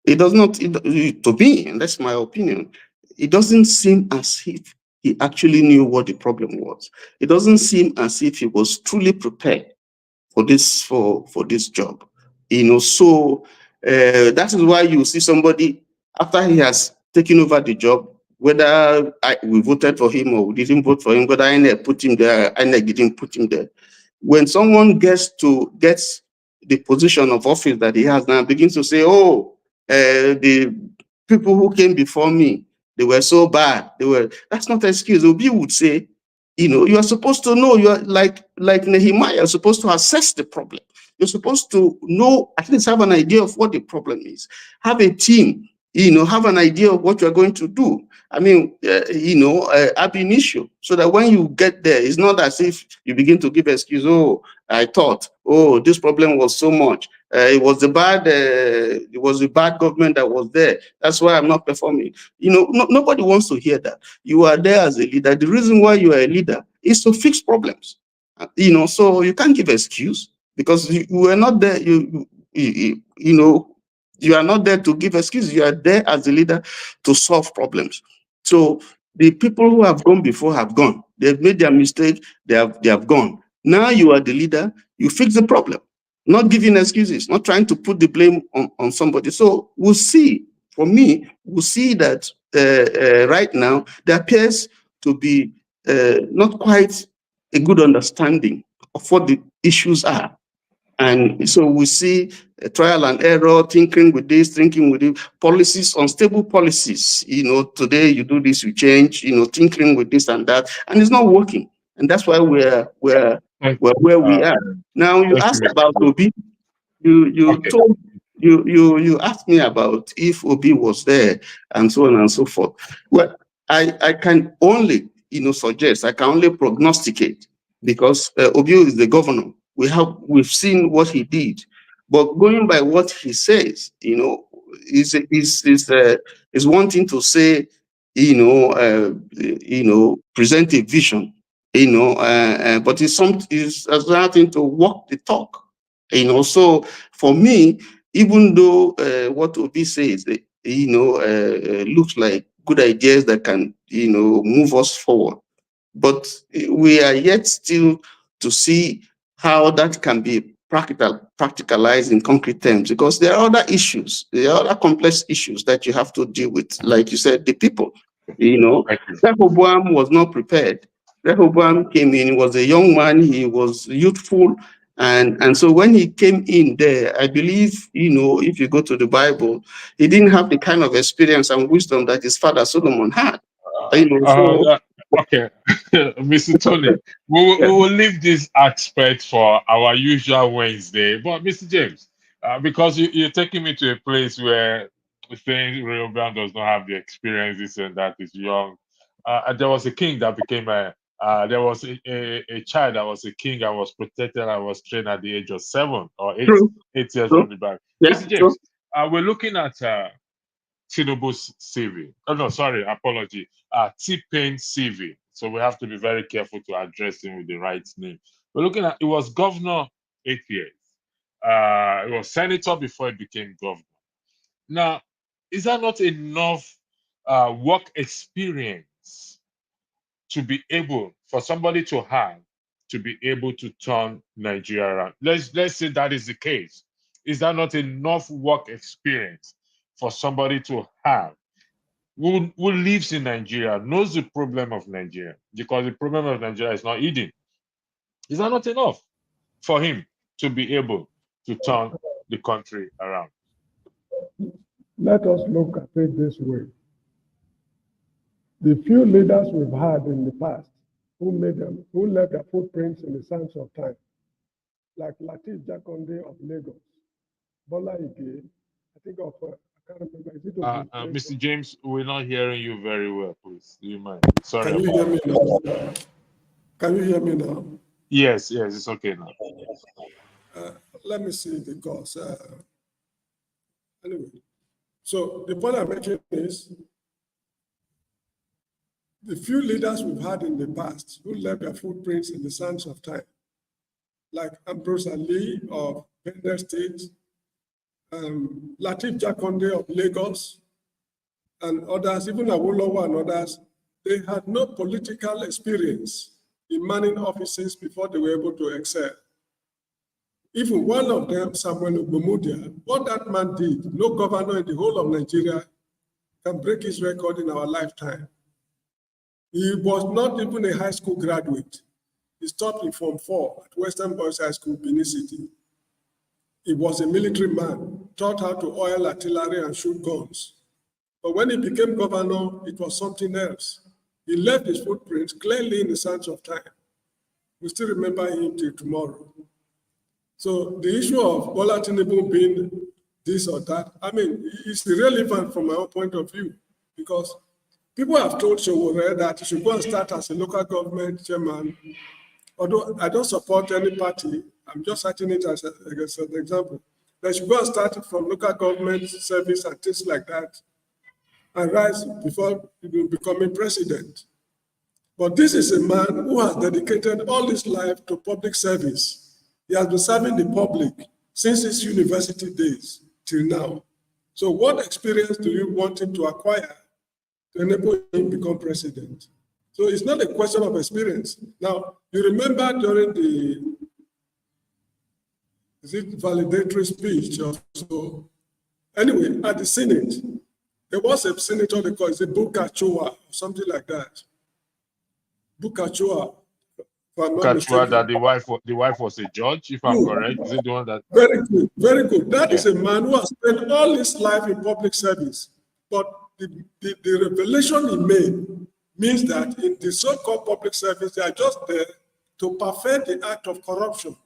it does not, to me, and that's my opinion, it doesn't seem as if he actually knew what the problem was. It doesn't seem as if he was truly prepared for this job. So that is why you see somebody after he has taken over the job, whether we voted for him or we didn't vote for him, whether INEC put him there, INEC didn't put him there. When someone gets the position of office that he has now, begins to say, "Oh, the people who came before me, they were so bad. That's not an excuse." Obi would say, you are supposed to know. You are like Nehemiah. You're supposed to assess the problem. You're supposed to know, at least have an idea of what the problem is. Have a team. Have an idea of what you're going to do. I mean, ab initio, so that when you get there, it's not as if you begin to give excuse. "Oh, I thought, this problem was so much. It was the bad government that was there. That's why I'm not performing." Nobody wants to hear that. You are there as a leader. The reason why you are a leader is to fix problems. So you can't give excuse because you were not there. You are not there to give excuses. You are there as a leader to solve problems. So the people who have gone before have gone. They've made their mistake. They have gone. Now you are the leader. You fix the problem. Not giving excuses. Not trying to put the blame on somebody. So we'll see. For me, we'll see that right now there appears to be not quite a good understanding of what the issues are. And so we see trial and error, tinkering with this, thinking with it, policies, unstable policies. Today you do this, you change, tinkering with this and that, and it's not working. And that's why we're where we are. Now you asked about Obi. You asked me about if Obi was there and so on and so forth. Well, I can only suggest, I can only prognosticate because Obi is the governor. We've seen what he did, but going by what he says, is wanting to say, present a vision, but it's starting to walk the talk, So for me, even though what Obi says, looks like good ideas that can, move us forward, but we are yet still to see how that can be practicalized in concrete terms, because there are other issues, there are other complex issues that you have to deal with. Like you said, the people, Rehoboam was not prepared. Rehoboam came in, he was a young man, he was youthful, and so when he came in there, I believe, if you go to the Bible, he didn't have the kind of experience and wisdom that his father Solomon had. Okay, Mr. Tony, we will leave this aspect for our usual Wednesday. But Mr. James, because you're taking me to a place where saying Rehoboam does not have the experiences and that is young. There was a king that became there was a child that was a king and was protected and was trained at the age of 7 or 8 years on the back. Yeah, Mr. James, we're looking at Tinubu's CV. Oh no, sorry, apology. T-Pain CV. So we have to be very careful to address him with the right name. We're looking at, it was governor 8 years. It was senator before he became governor. Now, is that not enough work experience to be able, for somebody to have, to be able to turn Nigeria around? Let's say that is the case. Is that not enough work experience for somebody to have who lives in Nigeria, knows the problem of Nigeria? Because the problem of Nigeria is not eating. Is that not enough for him to be able to turn the country around? Let us look at it this way. The few leaders we've had in the past who left their footprints in the sands of time, like Latif Jakonde of Lagos, Bola Ige, I think of, I can't remember, is it Mr. James, we're not hearing you very well, please. Do you mind? Sorry. Can you hear me now? Can you hear me now? Yes, it's okay now. Let me see, because anyway. So the point I'm making is the few leaders we've had in the past who left their footprints in the sands of time, like Ambrose Ali of Benue State, Latif Jakonde of Lagos, and others, even Awolowo and others, they had no political experience in manning offices before they were able to excel. Even one of them, Samuel Ogbomudia, what that man did, no governor in the whole of Nigeria can break his record in our lifetime. He was not even a high school graduate. He stopped in Form 4 at Western Boys High School, Benin City. He was a military man, taught how to oil artillery and shoot guns. But when he became governor, it was something else. He left his footprints clearly in the sands of time. We still remember him till tomorrow. So the issue of Bola Tinubu being this or that, I mean, it's irrelevant from my own point of view, because people have told Sowore that he should go and start as a local government chairman. Although I don't support any party, I'm just citing it as an example. They should go and start from local government service and things like that, and rise before becoming president. But this is a man who has dedicated all his life to public service. He has been serving the public since his university days till now. So what experience do you want him to acquire to enable him to become president? So it's not a question of experience. Now, you remember during the, is it validatory speech or so? Anyway, at the Senate, there was a senator, they call it Bukachua, or something like that. Bukachua. Kachua, that the wife was a judge, if I'm correct. Is it the one that? Very good, very good. That is a man who has spent all his life in public service. But the revelation he made means that in the so-called public service, they are just there to perfect the act of corruption,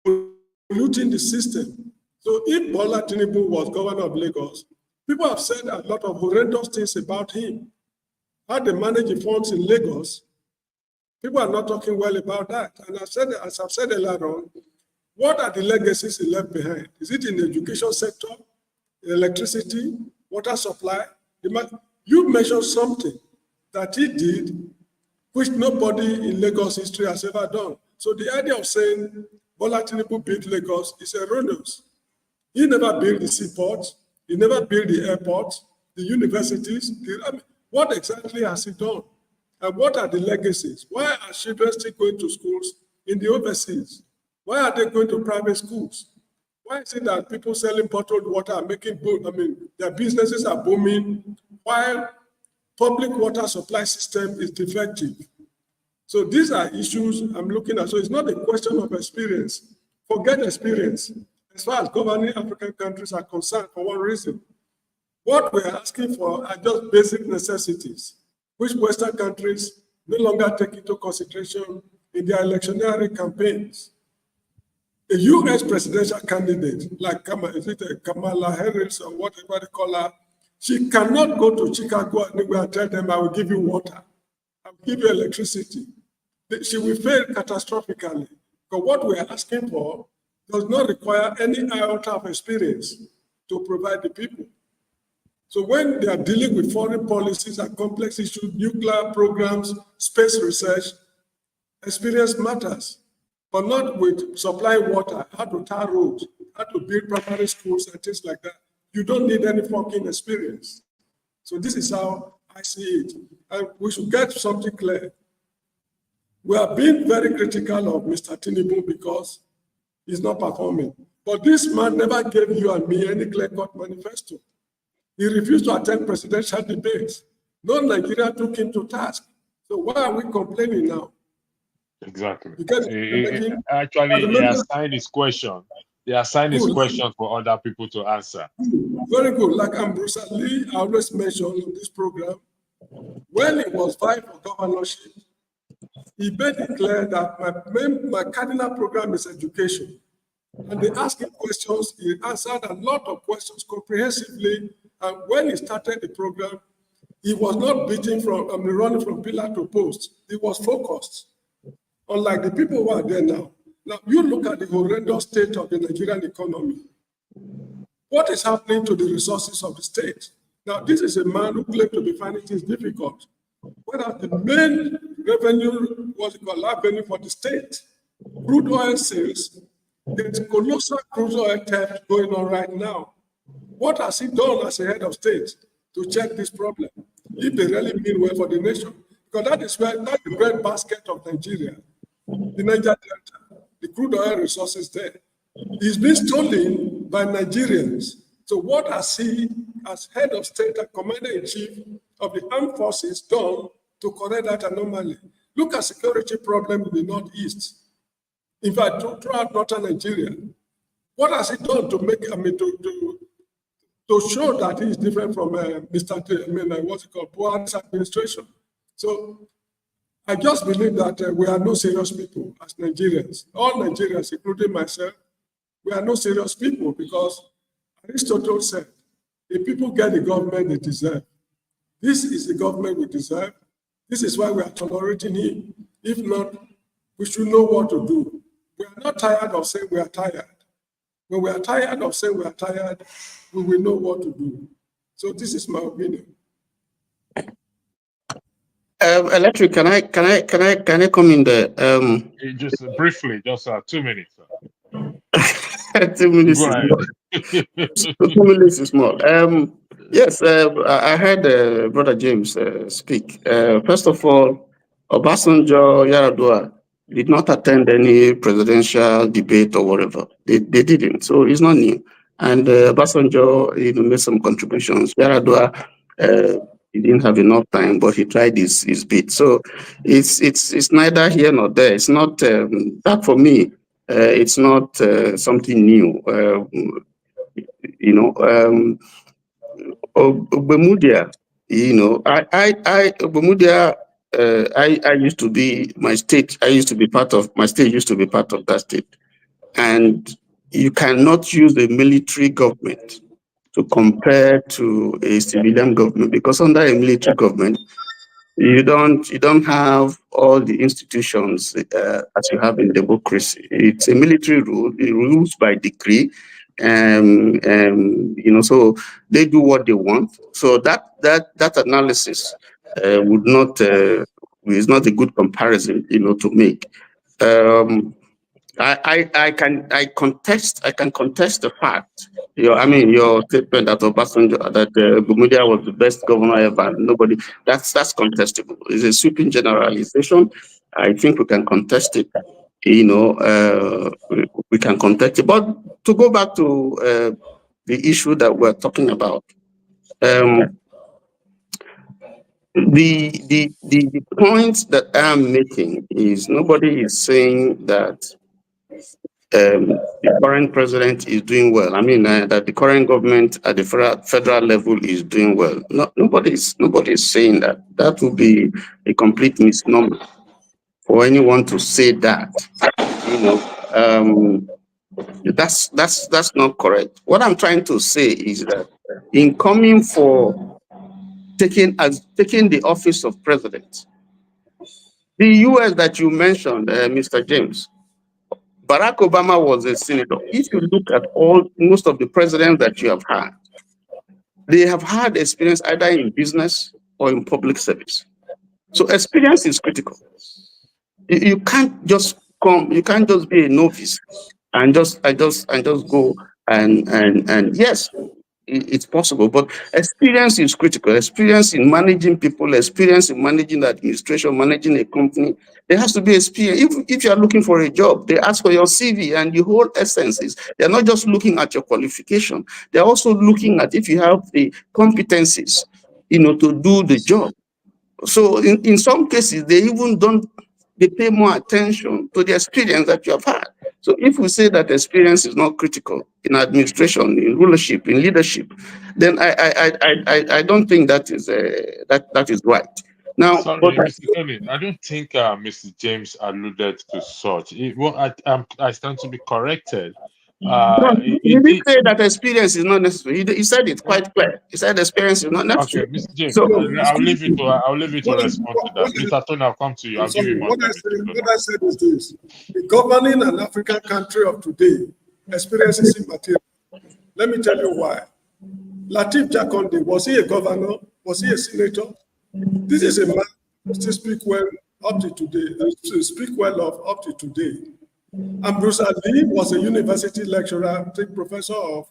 polluting the system. So if Bola Tinubu was governor of Lagos, people have said a lot of horrendous things about him. How they manage the funds in Lagos, people are not talking well about that. And as I've said earlier on, what are the legacies he left behind? Is it in the education sector, electricity, water supply? You mentioned something that he did, which nobody in Lagos history has ever done. So the idea of saying Bola Tinubu built Lagos is erroneous. He never built the seaport, he never built the airport, the universities. What exactly has he done? And what are the legacies? Why are children still going to schools in the overseas? Why are they going to private schools? Why is it that people selling bottled water are making, their businesses are booming while public water supply system is defective? So these are issues I'm looking at. So it's not a question of experience. Forget experience. As far as governing African countries are concerned, for one reason, what we're asking for are just basic necessities, which Western countries no longer take into consideration in their electioneering campaigns. A US presidential candidate, like Kamala Harris or whatever they call her, she cannot go to Chicago and tell them, I will give you water, I will give you electricity. She will fail catastrophically, because what we are asking for does not require any iota of experience to provide the people. So when they are dealing with foreign policies and complex issues, nuclear programs, space research, experience matters. but not with supplying water, how to tar roads, how to build primary schools and things like that. You don't need any fucking experience. So this is how I see it. And we should get something clear. We are being very critical of Mr. Tinubu because he's not performing. But this man never gave you and me any clear-cut manifesto. He refused to attend presidential debates. No Nigeria took him to task. So why are we complaining now? Exactly. He assigned his question. They assigned his question for other people to answer. Very good. Like Bruce Lee, I always mention on this program, when he was vying for governorship, he made it clear that my cardinal program is education. And they asked him questions, he answered a lot of questions comprehensively. And when he started the program, he was not running from pillar to post. He was focused. Unlike the people who are there now. Now, you look at the horrendous state of the Nigerian economy. What is happening to the resources of the state? Now, this is a man who claimed to be finding things difficult. Whereas the main revenue, avenue for the state, crude oil sales, there's colossal crude oil theft going on right now. What has he done as a head of state to check this problem? If they really mean well for the nation, because that's the bread basket of Nigeria, the Niger Delta, the crude oil resources there. It's been stolen by Nigerians. So what has he, as head of state and commander-in-chief of the armed forces, done to correct that anomaly? Look at security problem in the Northeast. In fact, throughout northern Nigeria. What has he done to make, to show that he is different from Buhari's administration? So I just believe that we are no serious people as Nigerians. All Nigerians, including myself, we are no serious people because Aristotle said, if people get the government they deserve, this is the government we deserve. This is why we are tolerating him. If not, we should know what to do. We are not tired of saying we are tired. When we are tired of saying we are tired, we will know what to do. So this is my opinion. Electric, can I come in there? Just briefly, just 2 minutes. 2 minutes. Go ahead. 2 minutes is small. Yes, I heard Brother James speak. First of all, Obasanjo, Yaradua did not attend any presidential debate or whatever. They didn't, so it's not new. And Obasanjo, made some contributions. Yaradua, he didn't have enough time, but he tried his bit. So it's neither here nor there. It's not that for me. It's not something new. Obemudia, Obemudia, I used to be my state. My state used to be part of that state, and you cannot use the military government to compare to a civilian government, because under a military government, you don't have all the institutions as you have in democracy. It's a military rule. It rules by decree, so they do what they want. So that analysis would not is not a good comparison, to make. I can contest the fact. Your statement that Obasanjo, that Bumudia was the best governor ever. Nobody. That's contestable. It's a sweeping generalization. I think we can contest it. We can contest it. But to go back to the issue that we're talking about, the point that I'm making is nobody is saying that the current president is doing well. That the current government at the federal level is doing well. No, nobody is saying that. That would be a complete misnomer for anyone to say that. That's not correct. What I'm trying to say is that in coming for taking the office of president, the US that you mentioned, Mr. James, Barack Obama was a senator. If you look at most of the presidents that you have had, they have had experience either in business or in public service. So experience is critical. You can't just come. You can't just be a novice and just go and yes, it's possible, but experience is critical. Experience in managing people, experience in managing the administration, managing a company. There has to be experience. If you are looking for a job, they ask for your CV, and the whole essence is they're not just looking at your qualification. They're also looking at if you have the competencies, to do the job. So in some cases, they pay more attention to the experience that you have had. So if we say that experience is not critical in administration, in rulership, in leadership, then I don't think that is right. Now, Sorry, Mr. Tony, I don't think Mr. James alluded to such. I stand to be corrected. he didn't say that experience is not necessary. He said it quite clear. He said experience is not necessary. Okay, Mr. James, So I'll leave you to respond to that. Mr. Tony, I'll come to you. I'll give you more time. What I said is this: governing an African country of today, experience is immaterial. Let me tell you why. Latif Jakonde, was he a governor? Was he a senator? This is a man who still speak well up to today. Up to today. And Bruce Ali was a university lecturer, I think professor of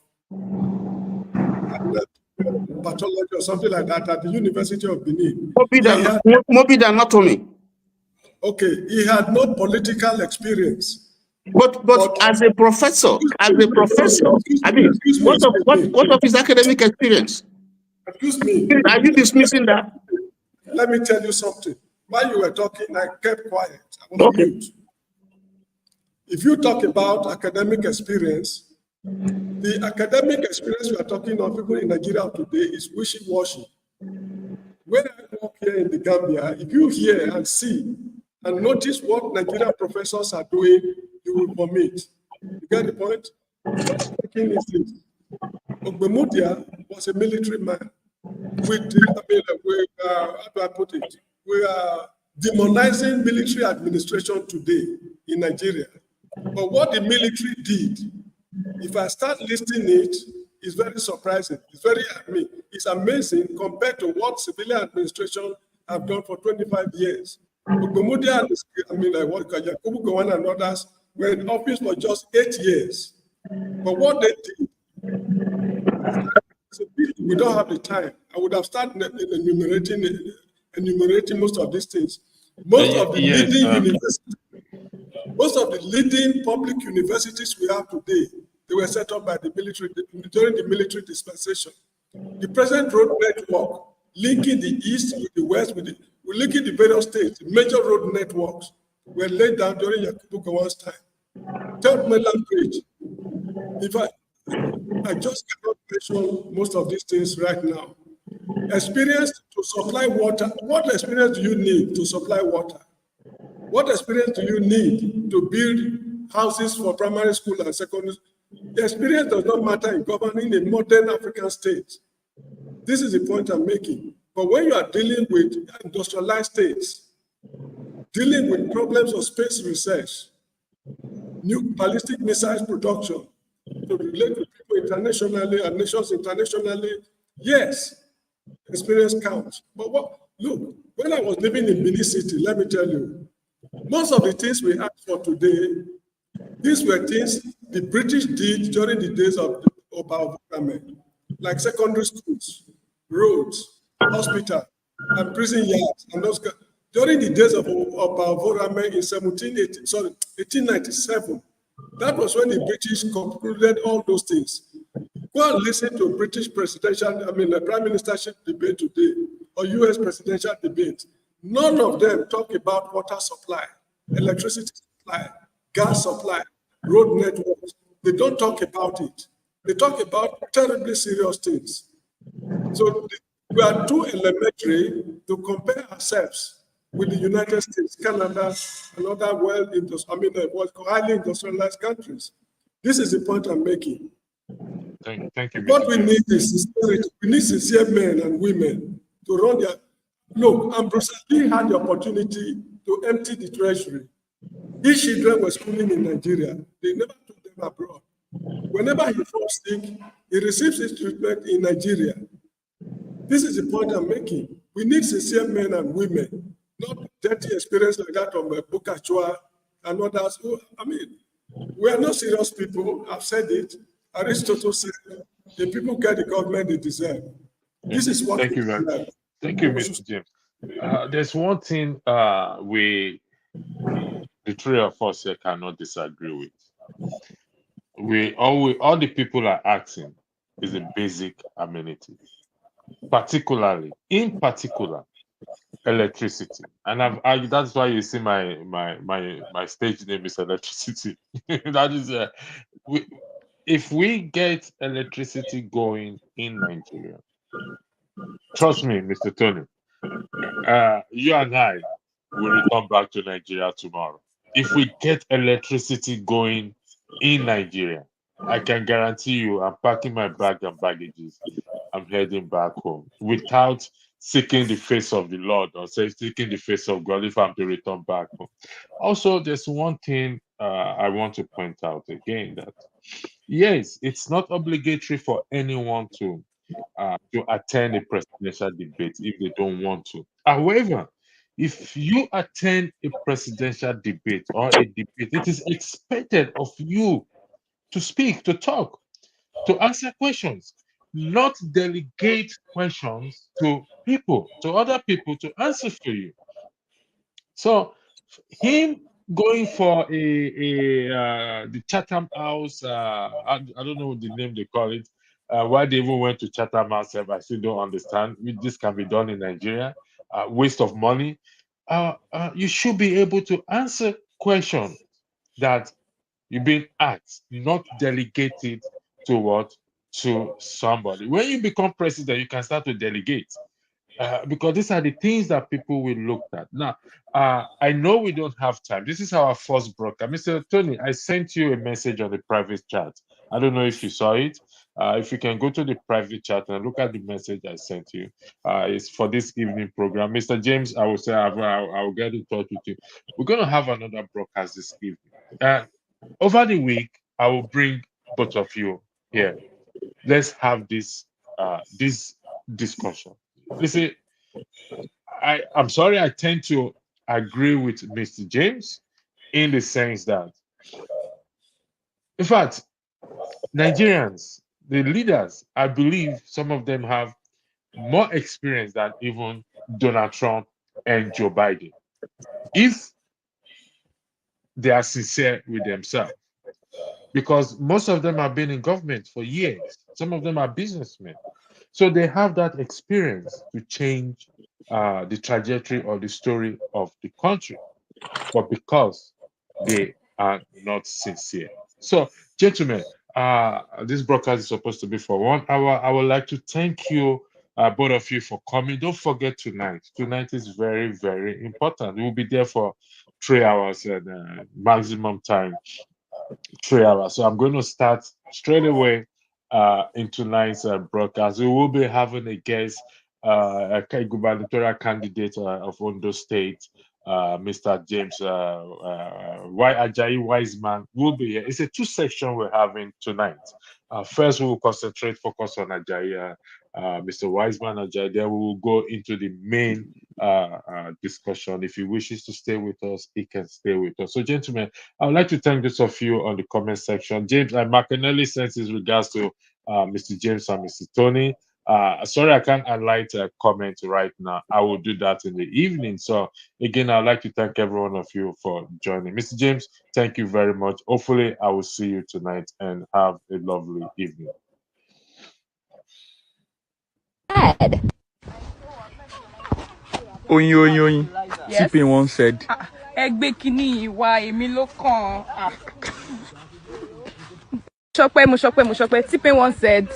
pathology or something like that at the University of Benin. Morbid anatomy. Okay, he had no political experience. But as a professor, I mean, what of his academic experience? Excuse me. Are you dismissing that? Let me tell you something. While you were talking, I kept quiet. I was mute. If you talk about academic experience, the academic experience we are talking of people in Nigeria today is wishy-washy. When I walk here in the Gambia, if you hear and see and notice what Nigerian professors are doing, you will vomit. You get the point? Ogbemudia was a military man. How do I put it? We are demonizing military administration today in Nigeria. But what the military did, if I start listing it, it's very surprising. It's amazing compared to what civilian administration have done for 25 years. Ogbemudia and Yakubu Gowon and others were in office for just 8 years. But what they did, we don't have the time. I would have started enumerating most of these things. Most of the leading public universities we have today, they were set up by the military during the military dispensation. The present road network linking the east with the west, linking the various states, major road networks were laid down during Yakubu Gowon's time. Third mainland bridge. In fact, I just cannot mention most of these things right now. Experience to supply water. What experience do you need to supply water? What experience do you need to build houses for primary school and secondary school? The experience does not matter in governing a modern African state. This is the point I'm making. But when you are dealing with industrialized states, dealing with problems of space research, new ballistic missiles production, to relate with people internationally and nations internationally, yes, experience counts. But look, when I was living in Benin City, let me tell you, most of the things we ask for today, these were things the British did during the days of Bola Ahmed, like secondary schools, roads, hospital, and prison yards, and those. During the days of Bola Ahmed in 1897, that was when the British concluded all those things. Go and listen to British prime ministership debate today, or US presidential debate. None of them talk about water supply, electricity supply, gas supply, road networks. They don't talk about it. They talk about terribly serious things. So we are too elementary to compare ourselves with the United States, Canada, and other highly industrialized countries. This is the point I'm making. Thank you. What we need is sincerity. We need sincere men and women to run their. Look, Ambrose Ali had the opportunity to empty the treasury. His children were schooling in Nigeria. They never took them abroad. Whenever he falls sick, he receives his treatment in Nigeria. This is the point I'm making. We need sincere men and women, not dirty experience like that of Bukachua and others who, I mean, we are not serious people. I've said it. Aristotle said the people get the government they deserve. This is what Thank we you very deserve. Thank you, Mr. James. There's one thing the three of us here cannot disagree with. All the people are asking is a basic amenity, in particular, electricity. And that's why you see my stage name is electricity. That is if we get electricity going in Nigeria, trust me, Mr. Tony, you and I will return back to Nigeria tomorrow. If we get electricity going in Nigeria, I can guarantee you I'm packing my bag and baggages. I'm heading back home without seeking the face of the Lord or seeking the face of God if I'm to return back home. Also, there's one thing I want to point out again, that yes, it's not obligatory for anyone to attend a presidential debate if they don't want to. However, if you attend a presidential debate or a debate, it is expected of you to speak, to talk, to answer questions, not delegate questions to other people to answer for you. So him going for the Chatham House, I don't know the name they call it. Why they even went to Chatham House, I still don't understand. This can be done in Nigeria. Waste of money. You should be able to answer questions that you've been asked, not delegated to what? To somebody. When you become president, you can start to delegate. Because these are the things that people will look at. Now, I know we don't have time. This is our first broadcast. Mr. Tony, I sent you a message on the private chat. I don't know if you saw it. If you can go to the private chat and look at the message I sent you, it's for this evening program. Mr. James, I will say I will get in touch with you. We're going to have another broadcast this evening. Over the week, I will bring both of you here. Let's have this discussion. You see, I'm sorry, I tend to agree with Mr. James in the sense that, in fact, Nigerians, the leaders, I believe some of them have more experience than even Donald Trump and Joe Biden, if they are sincere with themselves. Because most of them have been in government for years. Some of them are businessmen. So they have that experience to change the trajectory or the story of the country. But because they are not sincere. So, gentlemen, this broadcast is supposed to be for 1 hour. I would like to thank you, both of you, for coming. Don't forget tonight. Tonight is very, very important. We'll be there for 3 hours and maximum time 3 hours. So I'm going to start straight away in tonight's broadcast. We will be having a guest, a gubernatorial candidate of Ondo State, Mr. James Ajayi Wiseman will be here. It's a two-section we're having tonight. First, we will focus on Ajayi, Mr. Wiseman Ajayi. Then we will go into the main discussion. If he wishes to stay with us, he can stay with us. So, gentlemen, I would like to thank those of you on the comment section. James, McAnally sends his regards to Mr. James and Mr. Tony. Sorry, I can't highlight a comment right now. I will do that in the evening. So, again, I'd like to thank every one of you for joining. Mr. James, thank you very much. Hopefully, I will see you tonight and have a lovely evening. Ed. Oyin. Yes. Tipping one said. Ẹgbẹ́ kìíní ìwà èmi ló kàn. Mo ṣọpẹ́. Tipping one said.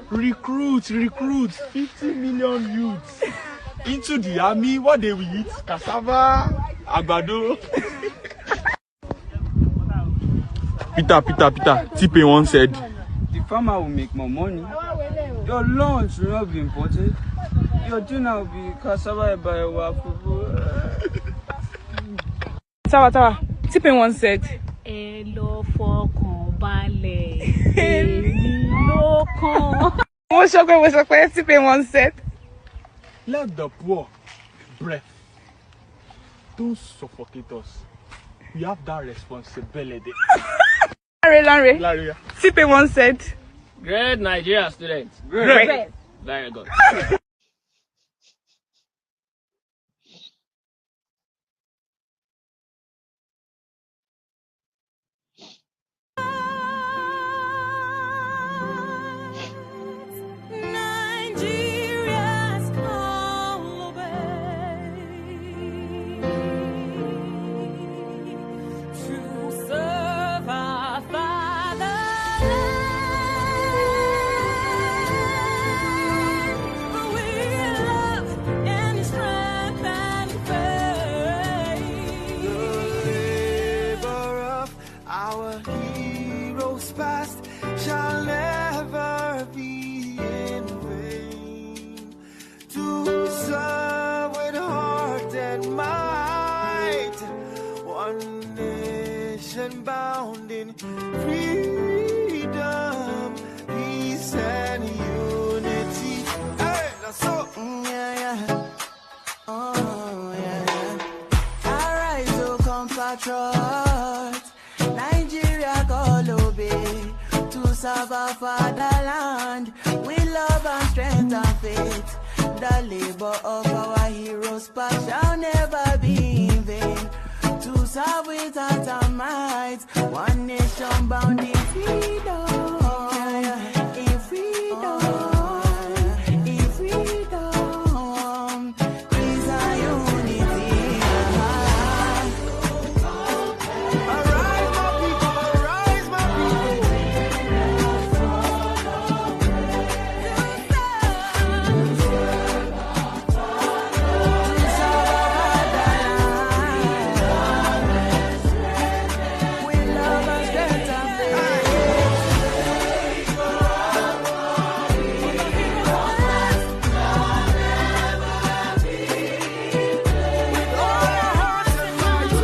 Recruit 50 million youths into the army. What they will eat? Cassava, àgbàdo. Peter. Tipping one said. The farmer will make more money. Your lunch will not be imported. Your dinner will be cassava by Tawa. Tipping one said. Ẹ lọ fọkàn balẹ̀, èmi ló kàn. Mo ṣọpẹ́. Tipping one said. Let the poor breath don't suffocate us. we have that responsibility. Larry. TPay once said. Great Nigerian students. Great. Very good. Nigeria's call away to serve our fatherland. We love and strength and faith. The labor of our heroes past shall never be in vain. To serve with heart and might, one nation bound in freedom, peace and unity. Hey, that's so. Yeah. Oh, yeah. Arise, O compatriots, Nigeria call obey, to serve our fatherland with love and strength and faith. The labor of our heroes past shall never be in vain. To serve with heart and might, one nation bound in freedom. In freedom. In freedom. Peace and unity. Arise, my people, arise, my people. With love and strength and faith. With all our hearts and minds we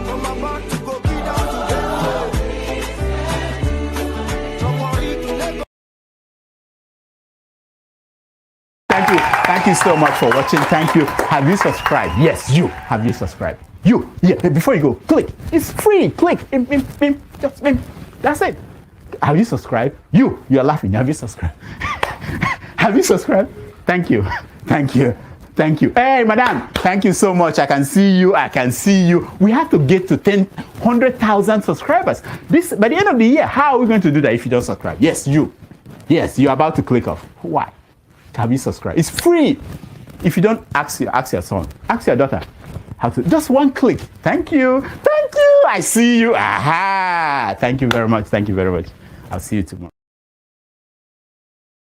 from about to go be down to the from Warri to Lagos. Thank you so much for watching. Thank you. Have you subscribed? Yes, you. Have you subscribed? You. Yeah. Before you go, click. It's free. Click. Just that's it. Have you subscribed? You are laughing. Have you subscribed? Have you subscribed? Thank you. Thank you. Thank you. Hey, madam. Thank you so much. I can see you. We have to get to 100,000 subscribers. This by the end of the year. How are we going to do that if you don't subscribe? Yes, you. Yes, you're about to click off. Why? Have you subscribed? It's free. If you don't, ask your son, ask your daughter how to. Just one click. Thank you. I see you. Aha. Thank you very much. I'll see you tomorrow.